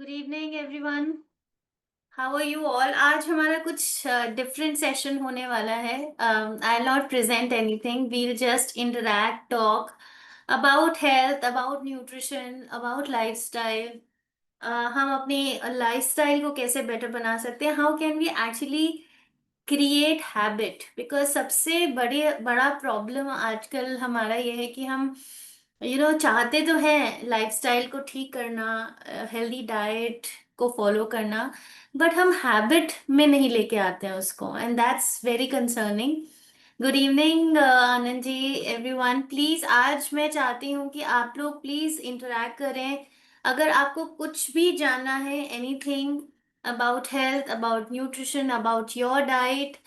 Good evening everyone. How are you all? आज हमारा कुछ डिफरेंट सेशन होने वाला है। I will not present anything, we'll just interact, talk about health, about nutrition, about lifestyle. हम अपनी लाइफस्टाइल को कैसे बेटर बना सकते हैं, how can we actually create habit. Because सबसे बड़ा प्रॉब्लम आजकल हमारा ये है कि हम चाहते तो हैं लाइफस्टाइल को ठीक करना, हेल्दी डाइट को फॉलो करना, बट हम हैबिट में नहीं लेके आते हैं उसको, and that's very concerning. Good evening Anand ji, everyone. Please आज मैं चाहती हूँ कि आप लोग प्लीज इंटरेक्ट करें। अगर आपको कुछ भी जानना है, anything about health, about nutrition, about your diet,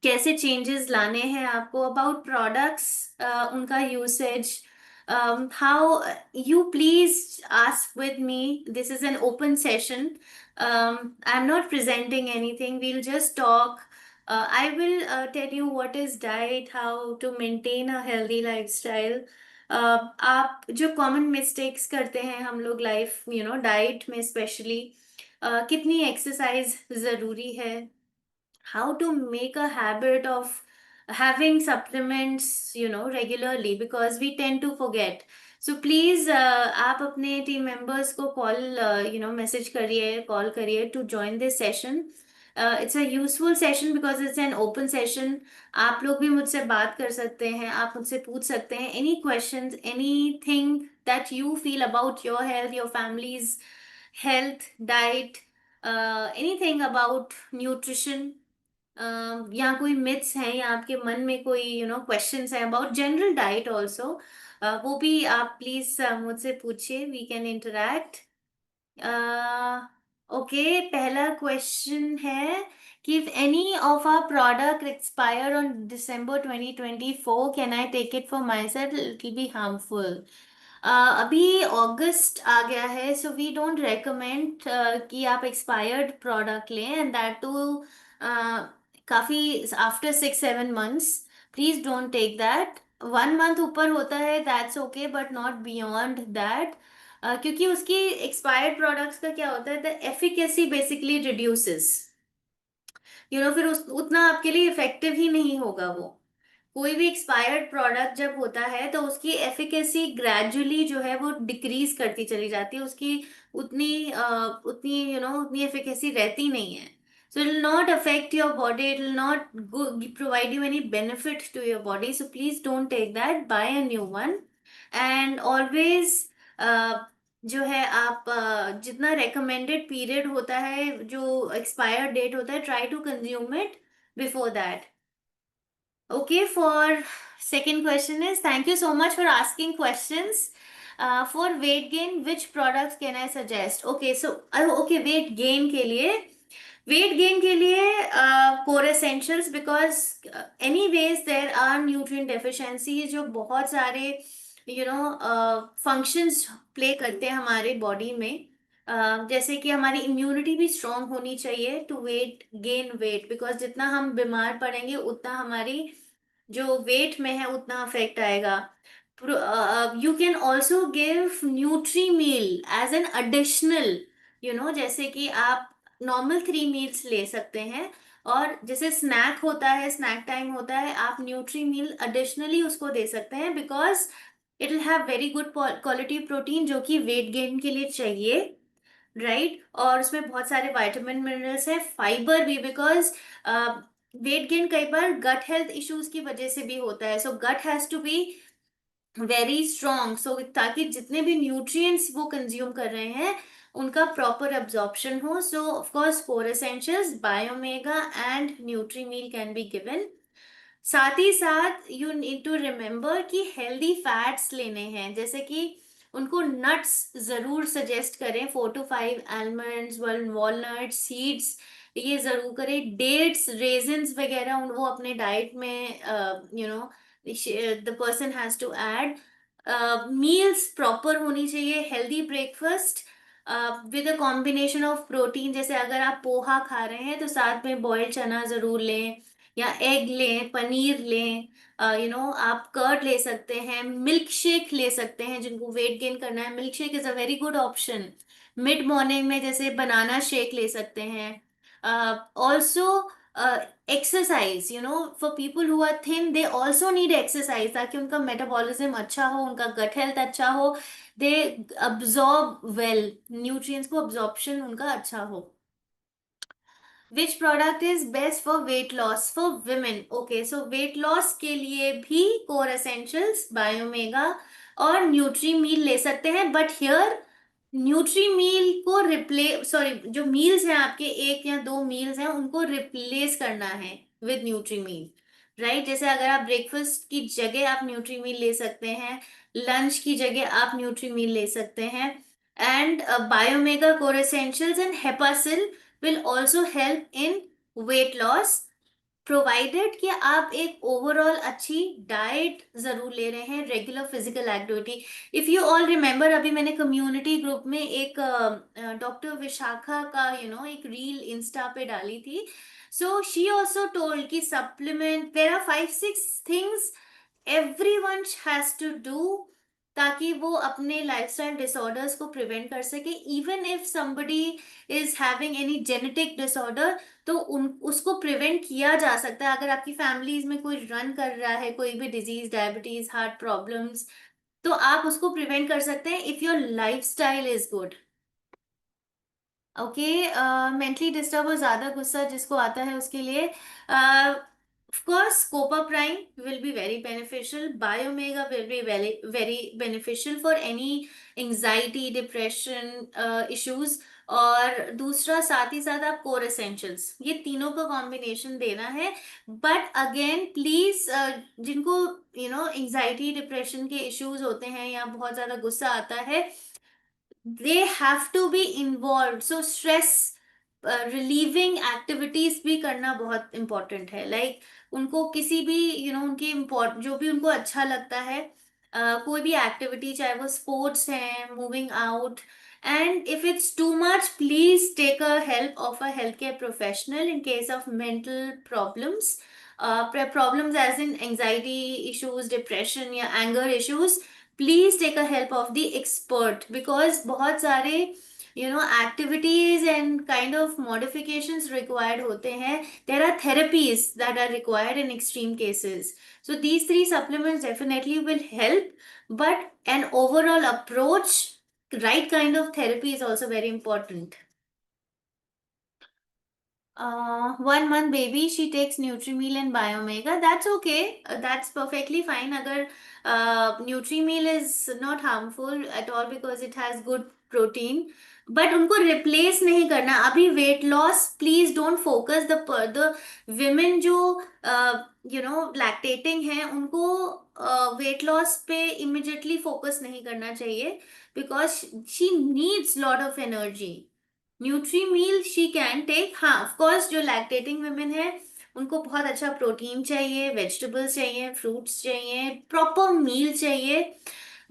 कैसे चेंजेस लाने हैं आपको, अबाउट प्रोडक्ट्स, उनका usage, how, you please ask with me. This is an open session. I am not presenting anything, we'll just talk. I will tell you what is diet, how to maintain a healthy lifestyle. आप जो common mistakes करते हैं हम लोग life, diet में specially, कितनी exercise ज़रूरी है, how to make a habit of having supplements regularly, because we tend to forget. So please, आप अपने टीम मेंबर्स को कॉल मैसेज करिए, कॉल करिए to join this session. It's a useful session because it's an open session. आप लोग भी मुझसे बात कर सकते हैं, आप मुझसे पूछ सकते हैं any questions, anything that you feel about your health, your family's health, diet, anything about nutrition. या कोई मिथ्स हैं, या आपके मन में कोई क्वेश्चंस हैं अबाउट जनरल डाइट ऑल्सो, वो भी आप प्लीज मुझसे पूछिए, वी कैन इंटरैक्ट. ओके, पहला क्वेश्चन है कि if any of our product expire on December 2024, can I take it for myself? It will be harmful. अभी अगस्त आ गया है, सो वी डोंट रेकमेंड कि आप एक्सपायर्ड प्रोडक्ट लें, एंड दैट टू काफ़ी after 6-7 months. Please don't take that. 1 month ऊपर होता है that's okay, but not beyond that. क्योंकि उसकी एक्सपायर्ड प्रोडक्ट्स का क्या होता है, द एफिकेसी बेसिकली रिड्यूसेस. फिर उतना आपके लिए इफेक्टिव ही नहीं होगा वो. कोई भी एक्सपायर्ड प्रोडक्ट जब होता है तो उसकी एफिकेसी ग्रेजुअली जो है वो डिक्रीज करती चली जाती है, उसकी उतनी उतनी एफिकेसी रहती नहीं है. So it will not affect your body, it will not provide you any benefit to your body. So please don't take that, buy a new one. And always जो है आप जितना रिकमेंडेड पीरियड होता है, जो एक्सपायर डेट होता है, try to consume it before that. Okay, for second question is, thank you so much for asking questions. For weight gain, which products can I suggest? Okay, so okay, weight gain के लिए core essentials, because anyways there are nutrient deficiencies जो बहुत सारे functions play करते हैं हमारे body में. जैसे कि हमारी इम्यूनिटी भी स्ट्रांग होनी चाहिए to weight gain weight, because जितना हम बीमार पड़ेंगे उतना हमारी जो वेट में है उतना अफेक्ट आएगा. You can also give nutri meal as an additional, जैसे कि आप नॉर्मल 3 मील्स ले सकते हैं, और जैसे स्नैक होता है, स्नैक टाइम होता है, आप न्यूट्री मील एडिशनली उसको दे सकते हैं, because it will have very good quality protein जो कि वेट गेन के लिए चाहिए, राइट. और उसमें बहुत सारे विटामिन मिनरल्स हैं, फाइबर भी, बिकॉज वेट गेन कई बार गट हेल्थ इश्यूज की वजह से भी होता है. So gut has to be very strong, so ताकि जितने भी न्यूट्रिएंट्स वो कंज्यूम कर रहे हैं उनका प्रॉपर एब्जॉर्प्शन हो. So of course core essentials, Biomega and Nutri meal can be given. साथ ही साथ यू नीड टू रिमेम्बर कि हेल्दी फैट्स लेने हैं, जैसे कि उनको नट्स जरूर सजेस्ट करें, 4 to 5 आलमंड्स, वॉलनट्स, सीड्स, ये जरूर करें. डेट्स, रेजिन्स वगैरह वो अपने डाइट में the person has to add. Meals proper होनी चाहिए, healthy breakfast with a combination of protein. जैसे अगर आप पोहा खा रहे हैं तो साथ में बॉइल्ड चना जरूर लें, या एग लें, पनीर लें, आप कर्ड ले सकते हैं, मिल्क शेक ले सकते हैं। जिनको वेट गेन करना है, milk shake is a very good option. Mid morning में जैसे बनाना शेक ले सकते हैं। Also exercise, for people who are thin they also need exercise, ताकि उनका मेटाबॉलिज्म अच्छा हो, उनका गट हेल्थ अच्छा हो, दे अब्जॉर्ब वेल, न्यूट्रिएंट्स को अब्जॉर्प्शन उनका अच्छा हो। Which product is best for weight loss for women? Okay, so weight loss के लिए भी कोर एसेंशियल्स, बायोमेगा और न्यूट्री मील ले सकते हैं, बट हियर न्यूट्री मील को रिप्लेस, सॉरी, जो मील्स हैं आपके, एक या दो मील्स हैं, उनको रिप्लेस करना है विद न्यूट्री मील, राइट? जैसे अगर आप ब्रेकफास्ट की जगह आप न्यूट्री मील ले सकते हैं, लंच की जगह आप न्यूट्री मील ले सकते हैं। And Biomega, Core Essentials and Hepasil will also help in weight loss, provided कि आप एक ओवरऑल अच्छी डाइट जरूर ले रहे हैं, regular physical activity. If you all remember, अभी मैंने कम्युनिटी ग्रुप में एक डॉक्टर विशाखा का एक रील इंस्टा पे डाली थी। सो शी ऑल्सो टोल्ड कि supplement, there are 5-6 things everyone has to do, ताकि वो अपने लाइफस्टाइल डिसऑर्डर्स को प्रिवेंट कर सके। Even if somebody is having any genetic disorder, तो उन उसको प्रिवेंट किया जा सकता है। अगर आपकी फैमिलीज में कोई रन कर रहा है, कोई भी डिजीज, डायबिटीज, हार्ट प्रॉब्लम्स, तो आप उसको प्रिवेंट कर सकते हैं if your life style is good. Okay, mentally disturb और ज्यादा गुस्सा जिसको आता है उसके लिए, of course copa prime will be very beneficial, biomega will be very very beneficial for any anxiety, depression issues। और दूसरा, साथ ही साथ आप कोर एसेंशियल्स, ये तीनों का कॉम्बिनेशन देना है। बट अगेन प्लीज, जिनको एंजाइटी, डिप्रेशन के इश्यूज होते हैं या बहुत ज्यादा गुस्सा आता है, they have to be involve, so stress relieving activities भी करना बहुत इंपॉर्टेंट है। लाइक उनको किसी भी उनकी जो भी उनको अच्छा लगता है, कोई भी एक्टिविटी, चाहे वो स्पोर्ट्स है, moving out. And if it's too much, please take a help of a health care professional in case of mental problems, problems as in anxiety issues, depression या anger issues. Please take a help of the expert, because बहुत सारे activities and kind of modifications required होते हैं। There are therapies that are required in extreme cases. So these three supplements definitely will help, but an overall approach, right kind of therapy is also very important. 1 month baby, she takes Nutrimeal and Biomega. That's okay. That's perfectly fine. अगर Nutrimeal is not harmful at all because it has good protein, but उनको replace नहीं करना। अभी weight loss, please don't focus the women जो lactating हैं, उनको weight loss पे immediately focus नहीं करना चाहिए, because she needs lot of energy. Nutri meal she can take, हाँ ऑफ कोर्स, जो लैक्टेटिंग वुमेन है उनको बहुत अच्छा प्रोटीन चाहिए, वेजिटेबल्स चाहिए, फ्रूट्स चाहिए, प्रॉपर मील चाहिए।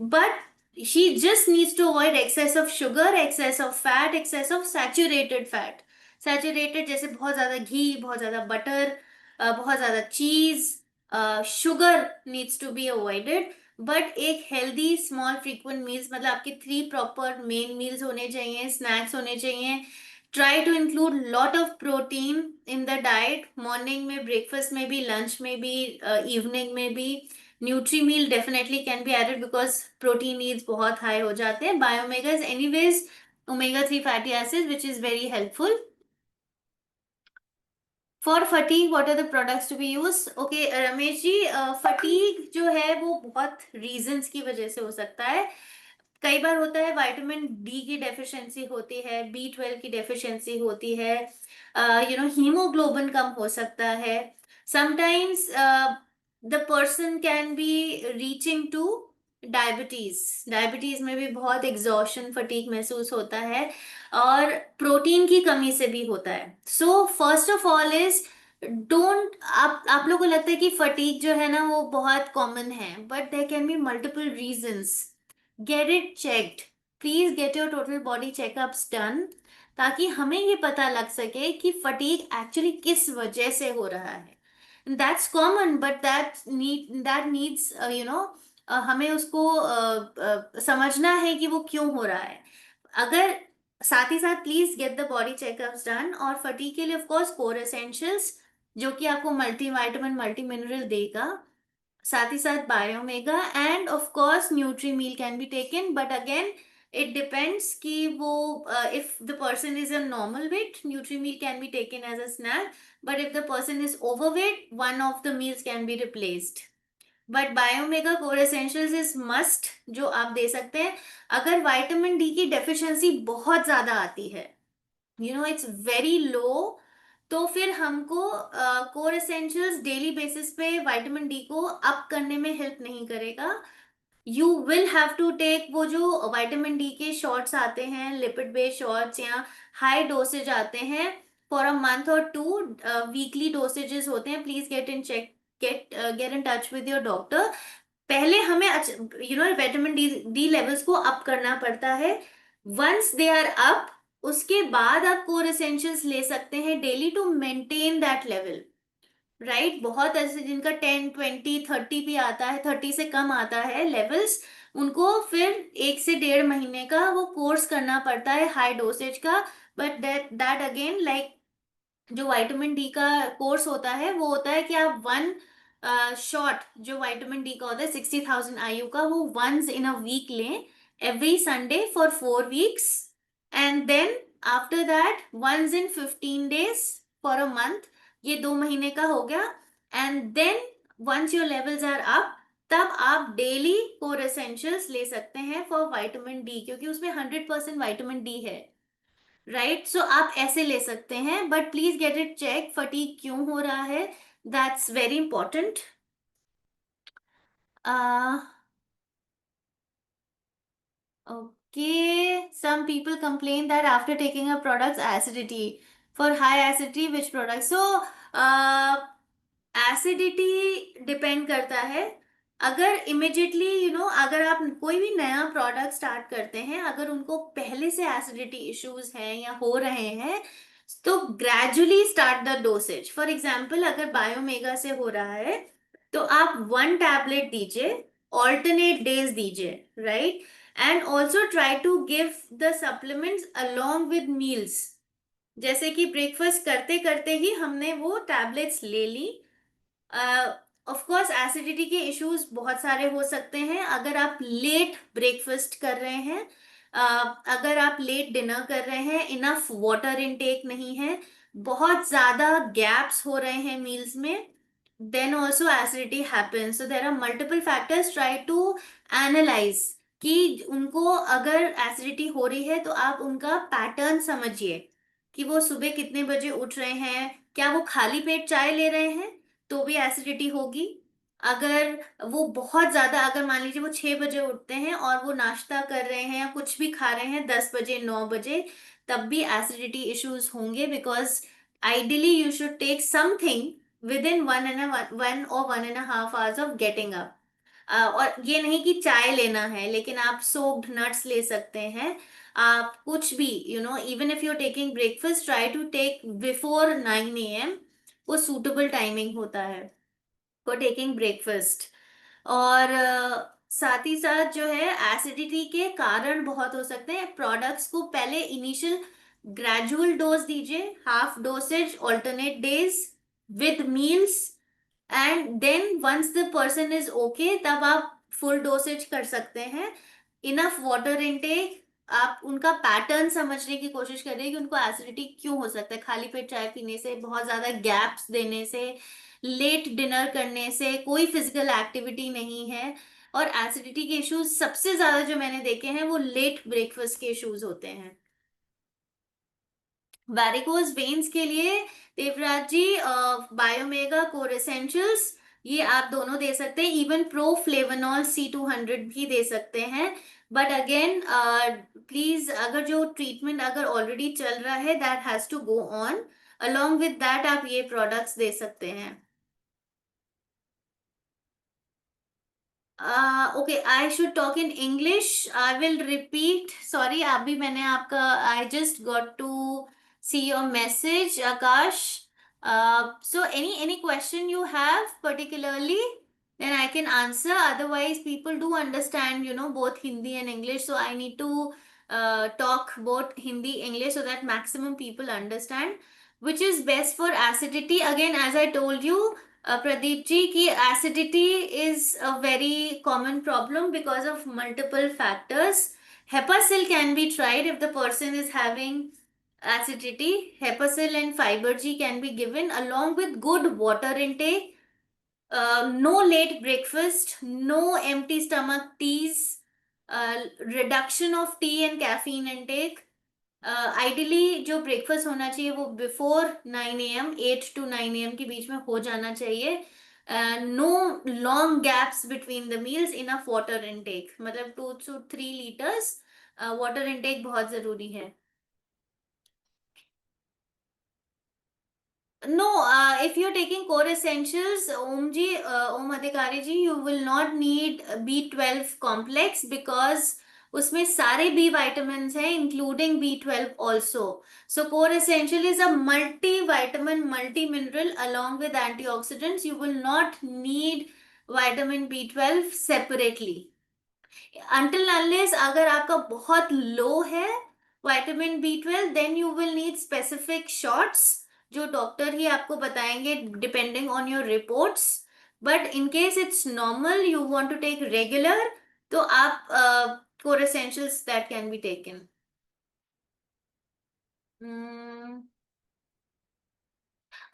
But she just needs to avoid excess of sugar, excess of fat, excess of saturated fat. Saturated जैसे बहुत ज्यादा घी, बहुत ज्यादा बटर, बहुत ज्यादा cheese, sugar needs to be avoided. But एक हेल्दी स्मॉल फ्रीक्वेंट मील्स, मतलब आपके 3 प्रॉपर मेन मील्स होने चाहिए, स्नैक्स होने चाहिए। Try to include lot of protein in the diet, morning में, ब्रेकफास्ट में भी, लंच में भी, इवनिंग में भी। Nutri Meal definitely can be added because protein needs बहुत हाई हो जाते हैं। Biomega is anyways omega 3 fatty acids which is very helpful. For fatigue what are the products to be use? Okay Ramesh ji, fatigue जो है वो बहुत reasons की वजह से हो सकता है। कई बार होता है विटामिन डी की डेफिशिएंसी होती है, B12 की डेफिशिएंसी होती है, हीमोग्लोबिन कम हो सकता है। Sometimes the person can be reaching two diabetes, diabetes में भी बहुत एग्जॉशन, फटीग महसूस होता है, और प्रोटीन की कमी से भी होता है। So first of all is, don't, आप लोग को लगता है कि फटीग जो है ना वो बहुत कॉमन है, but there can be multiple reasons. Get it checked, please get your total body checkups done, ताकि हमें ये पता लग सके कि फटीग एक्चुअली किस वजह से हो रहा है। That's common, but that needs हमें उसको समझना है कि वो क्यों हो रहा है। अगर साथ ही साथ please get the body checkups done. और फटीग के लिए ऑफ कोर्स कोर एसेंशियल्स, जो कि आपको मल्टी वाइटामिन मल्टी मिनरल देगा, साथ ही साथ Biomega, and of course Nutri meal can be taken, but again it depends कि वो if the person is a normal weight, Nutri meal can be taken as a snack, but if the person is overweight, one of the meals can be replaced. But Biomega Core Essentials is must, जो आप दे सकते हैं अगर vitamin D की deficiency बहुत ज्यादा आती है, इट्स वेरी लो, तो फिर हमको कोर एसेंशियल्स डेली बेसिस पे विटामिन डी को अप करने में हेल्प नहीं करेगा। You will have to take वो जो विटामिन डी के शॉट्स आते हैं, लिपिड बेस्ड शॉट्स या हाई डोसेज आते हैं, फॉर अ मंथ और टू, वीकली डोसेजेस होते हैं। Please get in touch with your doctor. पहले हमें विटामिन डी डी लेवल्स को अप करना पड़ता है। वंस दे आर अप, उसके बाद आप कोर एसेंशियल्स ले सकते हैं daily to maintain that level. Right, बहुत ऐसे जिनका 10 20 30 भी आता है, 30 से कम आता है लेवल्स, उनको फिर 1 से 1.5 महीने का वो कोर्स करना पड़ता है हाई डोसेज का। बट दैट अगेन लाइक जो विटामिन डी का कोर्स होता है वो होता है कि आप वन शॉट जो विटामिन डी का होता है 60,000 IU का, वो वंस इन अ वीक लें, every Sunday for 4 weeks, and then after that once in 15 days for a month. ये 2 महीने का हो गया। And then once your levels are up, तब आप डेली कोर एसेंशियल्स ले सकते हैं फॉर विटामिन डी, क्योंकि उसमें 100% विटामिन डी है। राइट, सो आप ऐसे ले सकते हैं, but please get it check fatigue क्यों हो रहा है, that's very important. Okay, some people complain that after taking a product's acidity. For high acidity, which product? So, acidity depend करता है। अगर इमिजिएटली अगर आप कोई भी नया प्रोडक्ट स्टार्ट करते हैं, अगर उनको पहले से एसिडिटी इश्यूज हैं या हो रहे हैं, तो gradually start the dosage. For example, अगर बायोमेगा से हो रहा है तो आप 1 टैबलेट दीजिए, ऑल्टरनेट डेज दीजिए, right, and also try to give the supplements along with meals. जैसे कि ब्रेकफास्ट करते करते ही हमने वो टैबलेट्स ले ली। ऑफ कोर्स एसिडिटी के इश्यूज बहुत सारे हो सकते हैं अगर आप लेट ब्रेकफास्ट कर रहे हैं, अगर आप लेट डिनर कर रहे हैं, इनफ वाटर इनटेक नहीं है, बहुत ज्यादा गैप्स हो रहे हैं मील्स में, then also acidity happens. So there are multiple factors. Try to analyze कि उनको अगर एसिडिटी हो रही है तो आप उनका पैटर्न समझिए कि वो सुबह कितने बजे उठ रहे हैं, क्या वो खाली पेट चाय ले रहे हैं, तो भी एसिडिटी होगी। अगर वो बहुत ज्यादा, अगर मान लीजिए वो 6 बजे उठते हैं और वो नाश्ता कर रहे हैं या कुछ भी खा रहे हैं 10 बजे 9 बजे, तब भी एसिडिटी इश्यूज होंगे, because ideally you should take something within 1 or 1.5 hours of getting up. और ये नहीं कि चाय लेना है, लेकिन आप सोक्ड नट्स ले सकते हैं, आप कुछ भी even if you are taking breakfast, try to take before 9 AM। वो सूटेबल टाइमिंग होता है फॉर टेकिंग ब्रेकफास्ट। और साथ ही साथ जो है एसिडिटी के कारण बहुत हो सकते हैं। प्रोडक्ट्स को पहले इनिशियल ग्रेजुअल डोज दीजिए, half dosage alternate days with meals, and then once the person is okay, तब आप फुल डोसेज कर सकते हैं। इनफ वाटर इनटेक, आप उनका पैटर्न समझने की कोशिश करिए कि उनको एसिडिटी क्यों हो सकता है, खाली पेट चाय पीने से, बहुत ज्यादा गैप्स देने से, लेट डिनर करने से, कोई फिजिकल एक्टिविटी नहीं है। और एसिडिटी के इश्यूज सबसे ज्यादा जो मैंने देखे हैं वो लेट ब्रेकफास्ट के इश्यूज होते हैं। वैरिकोज वेन्स के लिए देवराज जी बायोमेगा कोर एसेंशियल्स, ये आप दोनों दे सकते हैं, इवन प्रो फ्लेवनॉल C200 भी दे सकते हैं। बट अगेन प्लीज, अगर जो ट्रीटमेंट अगर ऑलरेडी चल रहा है that has to go on, along with that आप ये प्रोडक्ट्स दे सकते हैं। Okay, I should talk in English, I will repeat, sorry, अभी मैंने आपका, I just got to see your message Akash. So any question you have particularly, then I can answer. Otherwise, people do understand, both Hindi and English. So I need to talk both Hindi, English so that maximum people understand which is best for acidity. Again, as I told you, Pradeep ji, ki acidity is a very common problem because of multiple factors. Hepasil can be tried if the person is having acidity. Hepasil and fiber G can be given along with good water intake, no late breakfast, no empty stomach teas, reduction of tea and caffeine intake. Ideally जो breakfast होना चाहिए वो before 9 AM, 8 to 9 AM के बीच में हो जाना चाहिए. No long gaps between the meals, enough water intake, मतलब 2 to 3 liters वाटर इनटेक बहुत जरूरी है. No, if you're taking core essentials, Om Adhikari ji, you will not need B12 complex because उसमें सारे B vitamins हैं, including B12 also. So core essential is a multivitamin, multi-mineral along with antioxidants. You will not need vitamin B12 separately. Until unless अगर आपका बहुत low है vitamin B12, then you will need specific shots जो doctor ही आपको बताएंगे depending on your reports. But in case it's normal, you want to take regular, तो आप core essentials that can be taken.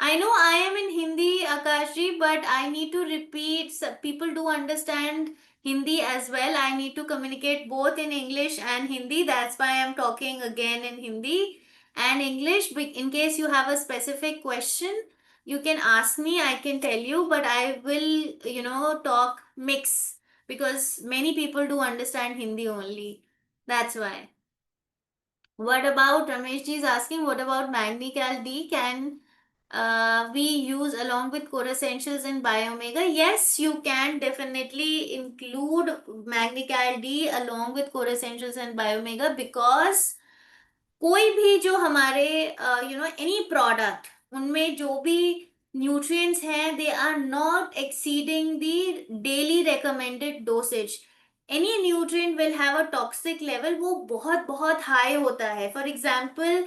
I know I am in Hindi, Akashji, but I need to repeat. People do understand Hindi as well. I need to communicate both in English and Hindi. That's why I'm talking again in Hindi and English. In case you have a specific question, you can ask me. I can tell you, but I will, talk mix because many people do understand Hindi only. That's why. What about Ramesh ji is asking, what about Magnical D? Can we use along with core essentials in Biomega? Yes, you can definitely include Magnical D along with core essentials and Biomega because कोई भी जो हमारे any product, उनमें जो भी nutrients हैं, they are not exceeding the daily recommended dosage. Any nutrient will have a toxic level, वो बहुत बहुत हाई होता है. फॉर एग्जांपल,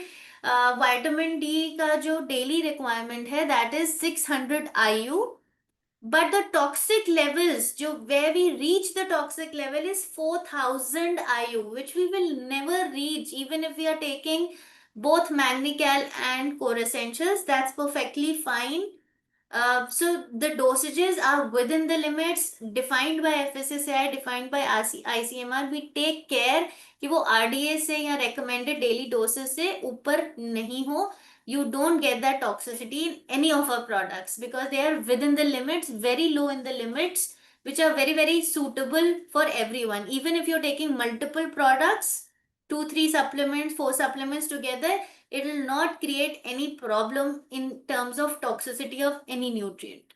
विटामिन डी का जो डेली रिक्वायरमेंट है that is 600 IU, but the toxic levels, where we reach the toxic level is 4000 IU, which we will never reach even if we are taking both Magnical and core essentials. That's perfectly fine. So the dosages are within the limits defined by FSSAI, defined by ICMR. We take care कि वो RDA से या recommended daily doses से ऊपर नहीं हो. You don't get that toxicity in any of our products because they are within the limits, very low in the limits, which are very, very suitable for everyone. Even if you're taking multiple products, 2, 3 supplements, 4 supplements together, it will not create any problem in terms of toxicity of any nutrient.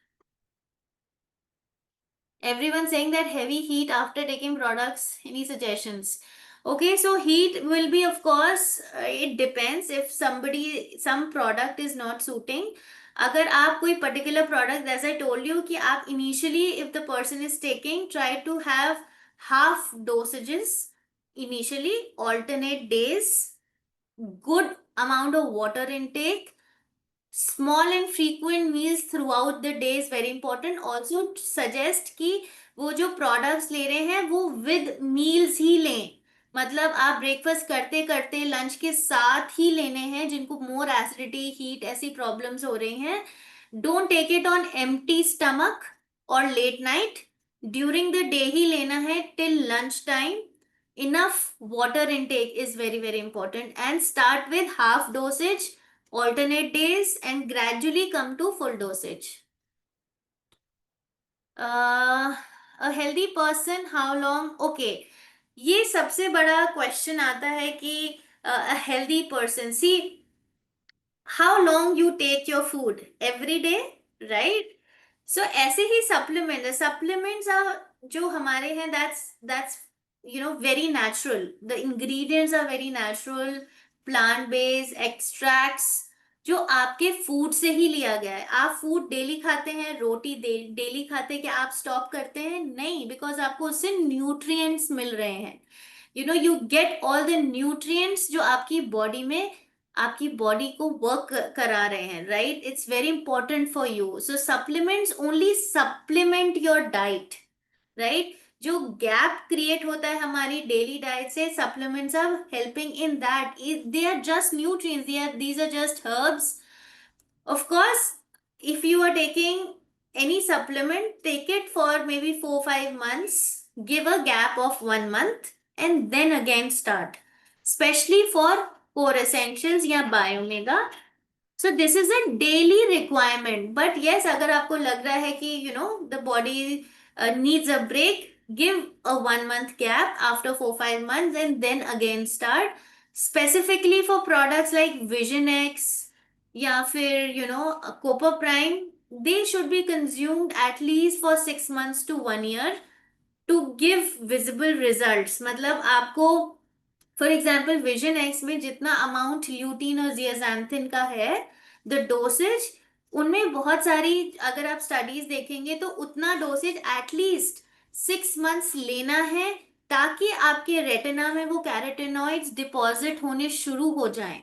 Everyone saying that heavy heat after taking products. Any suggestions? Okay, so heat will be, of course, it depends if some product is not suiting. अगर आप कोई particular product, as I told you, कि आप initially, if the person is taking, try to have half dosages initially, alternate days, good amount of water intake, small and frequent meals throughout the day is very important. Also suggest कि वो जो products ले रहे हैं वो with meals ही लें. मतलब आप ब्रेकफास्ट करते करते लंच के साथ ही लेने हैं जिनको मोर एसिडिटी, हीट ऐसी प्रॉब्लम्स हो रही हैं. Don't take it on empty stomach और late night. During the day ही लेना है till lunch time. Enough water intake is very, very important, and start with half dosage, alternate days, and gradually come to full dosage. A healthy person, how long? Okay, ये सबसे बड़ा question आता है कि a healthy person, see how long you take your food every day, right? So ऐसे ही supplements are जो हमारे हैं, that's very natural. The ingredients are very natural, plant based extracts. जो आपके फूड से ही लिया गया है। आप फूड डेली खाते हैं, रोटी डेली खाते हैं, क्या आप स्टॉप करते हैं? नहीं, बिकॉज आपको उससे न्यूट्रिएंट्स मिल रहे हैं। You get all the nutrients जो आपकी बॉडी में, आपकी बॉडी को वर्क करा रहे हैं, right? It's very important for you. So supplements only supplement your diet, right? जो गैप क्रिएट होता है हमारी डेली डाइट से, supplements are helping in that. They are just nutrients, these are just herbs. of course, if you are taking any supplement, take it for maybe 4 5 months, give a gap of 1 month, and then again start. Especially for core essentials या Biomega. So this is a daily requirement. But yes, अगर आपको लग रहा है कि the body needs a break, give a 1 month gap after 4 5 months and then again start. Specifically for products like Vision X या फिर Copper Prime, they should be consumed at least for 6 months to 1 year to give visible results. मतलब आपको, for example vision x में जितना amount lutein और जियाजांथिन का है, the dosage, उनमें बहुत सारी, अगर आप स्टडीज देखेंगे तो उतना डोसेज एटलीस्ट 6 मंथ्स लेना है, ताकि आपके रेटिना में वो कैरोटेनॉइड्स डिपॉजिट होने शुरू हो जाएं,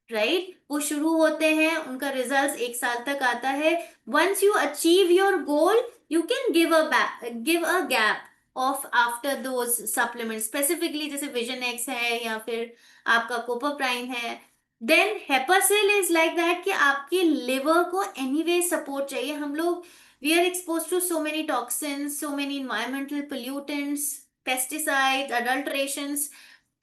राइट? वो शुरू होते हैं, उनका रिजल्ट 1 साल तक आता है। Once you achieve your goal, you can give a gap of after those supplement, specifically जैसे विजन एक्स है या फिर आपका कोपर प्राइम है। Then Hepasil is like that कि आपके लिवर को एनीवे सपोर्ट चाहिए। हम लोग, we are expose to so many toxins, so many environmental pollutants, pesticides, adulterations.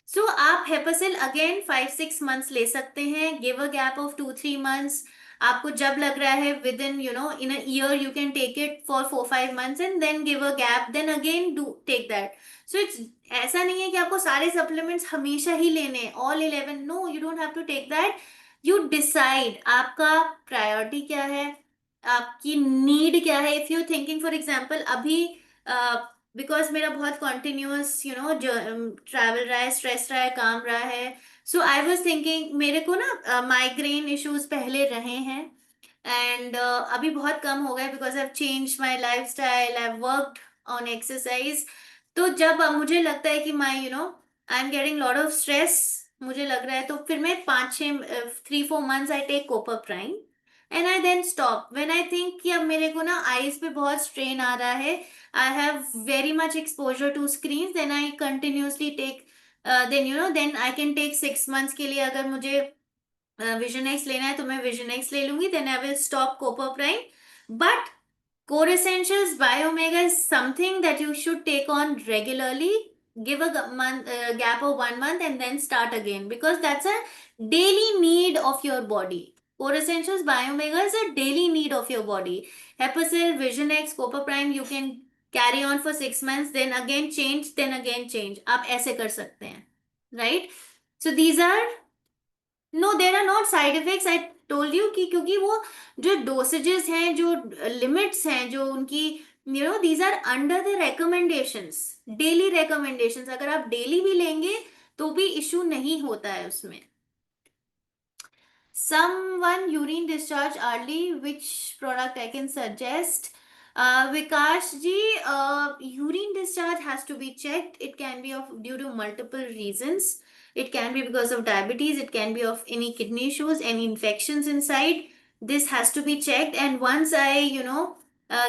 So आप हेपासिल अगेन 5 6 मंथ्स ले सकते हैं, give a gap of 2 3 months. आपको जब लग रहा है within in a year, you can take it for 4 5 months and then give a gap, then again do take that. So it's, ऐसा नहीं है कि आपको सारे सप्लीमेंट्स हमेशा ही लेने, all 11, no, you don't have to take that. You decide आपका प्रायोरिटी क्या है, आपकी नीड क्या है। If you thinking for example अभी, बिकॉज मेरा बहुत कॉन्टिन्यूअस ट्रैवल रहा है, स्ट्रेस रहा है, काम रहा है। सो आई वॉज थिंकिंग, मेरे को ना माइग्रेन इश्यूज पहले रहे हैं, एंड अभी बहुत कम हो गए because I change my life style, I worked on exercise. तो जब मुझे लगता है कि my I am getting lot of stress, मुझे लग रहा है, तो फिर मैं 5 6 3 4 months I take copper prime and I then stop when I think कि अब मेरे को ना आईज पे बहुत स्ट्रेन आ रहा है, I have very much exposure to screens, then I continuously take, then I can take 6 months के लिए, अगर मुझे विजन एक्स लेना है तो मैं विजन एक्स ले लूंगी, then I will stop copper prime. But core essentials Biomega is something that you should take on regularly. Give a gap of 1 month and then start again, because that's a daily need of your body. Core essentials Biomega is a daily need of your body. Hepasil, Vision X, Copper Prime, you can carry on for 6 months, then again change, then again change. आप ऐसे कर सकते हैं, right? So these are, no there are not side effects, I told you कि क्योंकि वो जो डोसेजेस हैं, जो लिमिट्स हैं, जो उनकी these are under the recommendations, daily recommendations. अगर आप डेली भी लेंगे तो भी इशू नहीं होता है उसमें। Someone urine discharge early, which product I can suggest? Vikash ji, urine discharge has to be checked. It can be of due to multiple reasons. It can be because of diabetes. It can be of any kidney issues, any infections inside. This has to be checked. And once I,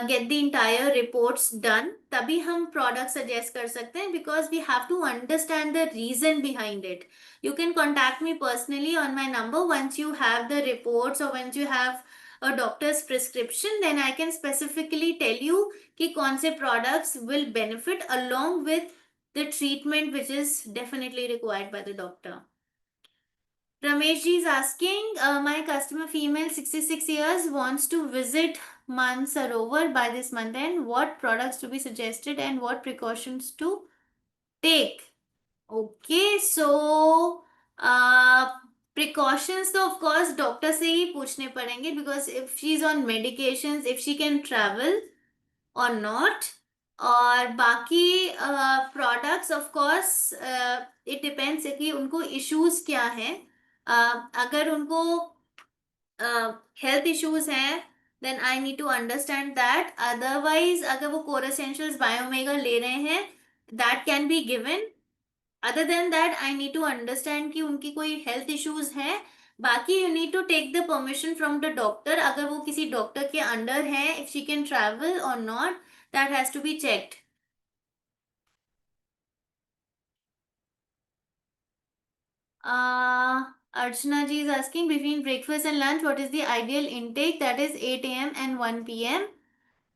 get the entire reports done, तभी हम product suggest कर सकते हैं, because we have to understand the reason behind it. You can contact me personally on my number once you have the reports, or once you have a doctor's prescription, then I can specifically tell you कि कौन से products will benefit along with the treatment which is definitely required by the doctor. Ramesh ji is asking, my customer female 66 years wants to visit Mansarovar by this month end. What products to be suggested and what precautions to take? Okay, so precautions तो of course doctor से ही पूछने पड़ेंगे, because if she's on medications, if she can travel or not. और बाकी products of course it depends कि उनको issues क्या है। अगर उनको हेल्थ इश्यूज हैं, then I need to understand that. Otherwise अगर वो कोर एसेंशियल्स बायोमेगा ले रहे हैं, that can be given. Other then that I need to understand कि उनकी कोई हेल्थ इश्यूज हैं। बाकी you need to take the permission from the doctor, अगर वो किसी डॉक्टर के अंडर है, इफ शी कैन ट्रैवल और not, that has to be checked. Archana ji is asking between breakfast and lunch, what is the ideal intake? That is 8 a.m. and 1 p.m.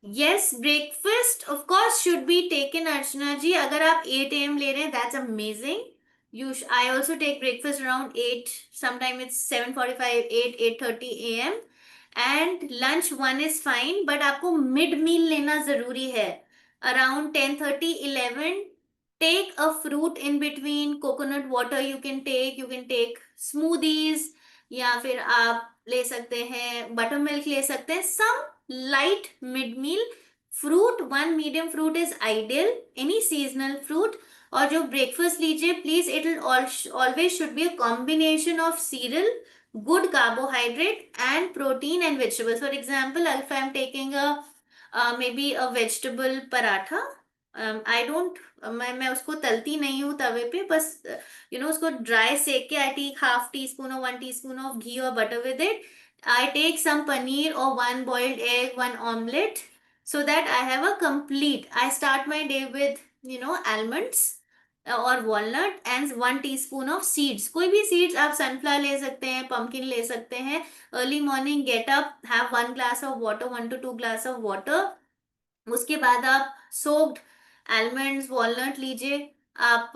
Yes, breakfast of course should be taken, Archana ji. अगर आप 8 a.m. ले रहे हैं, that's amazing. I also take breakfast around 8. Sometimes it's 7:45, 8, 8:30 a.m. And lunch 1 is fine, but आपको mid meal लेना जरूरी है. Around 10:30, 11. Take a fruit in between. Coconut water you can take. You can take smoothies. या फिर आप ले सकते हैं बटर मिल्क ले सकते हैं. Some light mid meal. Fruit, one medium fruit is ideal. Any seasonal fruit. और जो ब्रेकफास्ट लीजिए please, it will always should be a combination of serial, good carbohydrate and protein and vegetables. For example, if I'm taking a maybe a vegetable paratha, I don't, मैं उसको तलती नहीं हूँ तवे पे, बस उसको ड्राई सेक के I take half teaspoon और 1 teaspoon ऑफ घी और butter with it. I take some paneer or one boiled egg, one omelette, so that I have a complete. I start my day with almonds और walnut and 1 teaspoon of seeds. कोई भी seeds, आप sunflower ले सकते हैं, pumpkin ले सकते हैं. Early morning get up, have 1 glass of water, 1 to 2 glass of water. उसके बाद आप सोक्ड आलमंड्स वॉलनट लीजिए, आप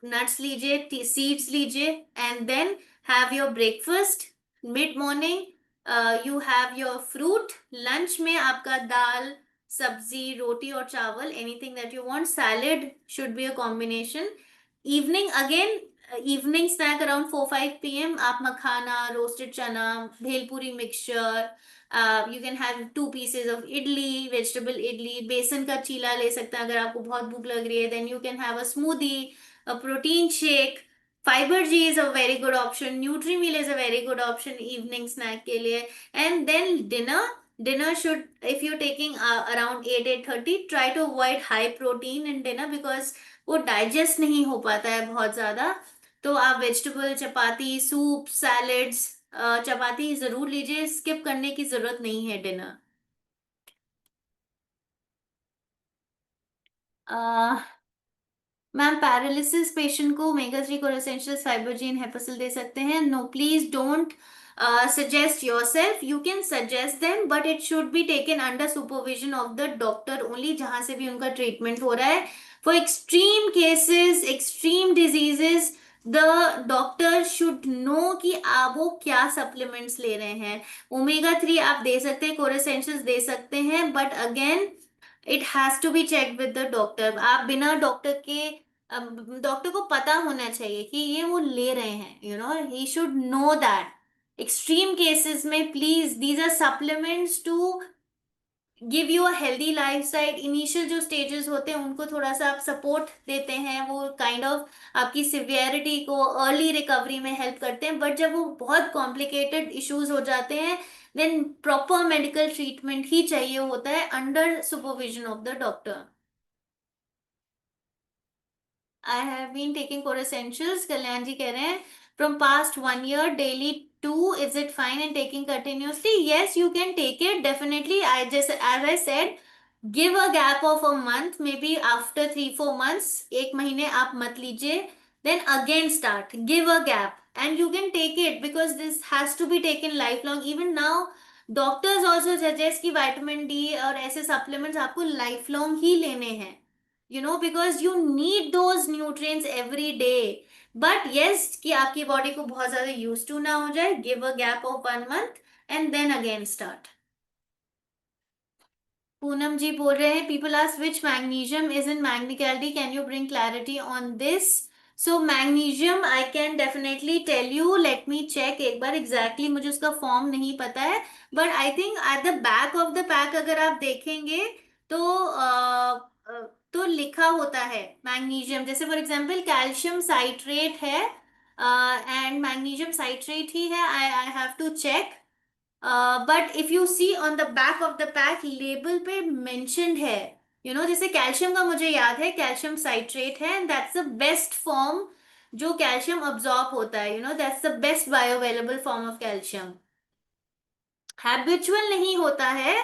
नट्स लीजिए, सीड्स लीजिए, and then have your breakfast. Mid morning you have your fruit. Lunch में आपका दाल, सब्जी, रोटी और चावल, anything that you want. Salad should be a combination. Evening again, evening snack around 4-5 p.m. आप makhana, roasted chana, bhelpuri mixture. You can have 2 pieces of idli, vegetable idli. बेसन का चीला ले सकते हैं अगर आपको बहुत भूख लग रही है. Then you can have a smoothie, a protein shake. Fibre G is a very good option. Nutri meal is a very good option evening snack के लिए. And then dinner should, if you're taking around 8-8:30, try to avoid high protein in dinner because वो digest नहीं हो पाता है बहुत ज्यादा. तो आप vegetable, chapati, soup, salads. Chapati जरूर लीजिए, स्किप करने की जरूरत नहीं है डिनर. मैम, पैरालिसिस पेशेंट को omega 3 core essentials Fibergen Hepasil दे सकते हैं? No, please don't suggest yourself. You can suggest them, but it should be taken under supervision of the doctor only, जहां से भी उनका ट्रीटमेंट हो रहा है. For extreme cases, extreme diseases, the doctor should know कि आप वो क्या सप्लीमेंट्स ले रहे हैं. ओमेगा 3 आप दे सकते हैं, कोर एसेंशियल्स दे सकते हैं, but again it has to be check with the doctor. आप बिना डॉक्टर के, डॉक्टर को पता होना चाहिए कि ये वो ले रहे हैं. He should know that. Extreme cases में please, these are supplements to give you a healthy life style. Initial जो स्टेजेस होते हैं उनको थोड़ा सा आप सपोर्ट देते हैं, वो काइंड ऑफ आपकी सिवियरिटी को, अर्ली रिकवरी में हेल्प करते हैं. बट जब वो बहुत कॉम्प्लिकेटेड इश्यूज हो जाते हैं, देन प्रॉपर मेडिकल ट्रीटमेंट ही चाहिए होता है under supervision of the doctor. I have been taking core essentials. कल्याण जी कह रहे हैं from past 1 year daily two. Is it fine and taking continuously? Yes, you can take it definitely. I just, as I said, give a gap of a month, maybe after 3-4 months. एक महीने आप मत लीजिए. Then again start. Give a gap and you can take it because this has to be taken lifelong. Even now, doctors also suggest कि vitamin D और ऐसे supplements आपको lifelong ही लेने हैं. Because you need those nutrients every day. But yes, कि आपकी body को बहुत ज्यादा यूज टू ना हो जाए, give a gap of 1 month and then again start. Poonam ji बोल रहे हैं, people ask which magnesium is in Magnical D, can you bring clarity on this? So magnesium I can definitely tell you, let me check एक बार. Exactly मुझे उसका form नहीं पता है, but I think at the back of the pack अगर आप देखेंगे तो तो लिखा होता है मैग्नीशियम. जैसे फॉर एग्जांपल कैल्शियम साइट्रेट है, एंड मैग्नीशियम साइट्रेट ही है. I have to check. But if you see on the back of the pack, label पे मेंशन्ड है, जैसे कैल्शियम का मुझे याद है, कैल्शियम साइट्रेट है, and that's the best form जो कैल्शियम अब्सॉर्ब होता है, that's the best bioavailable form of calcium. Habitual नहीं होता है।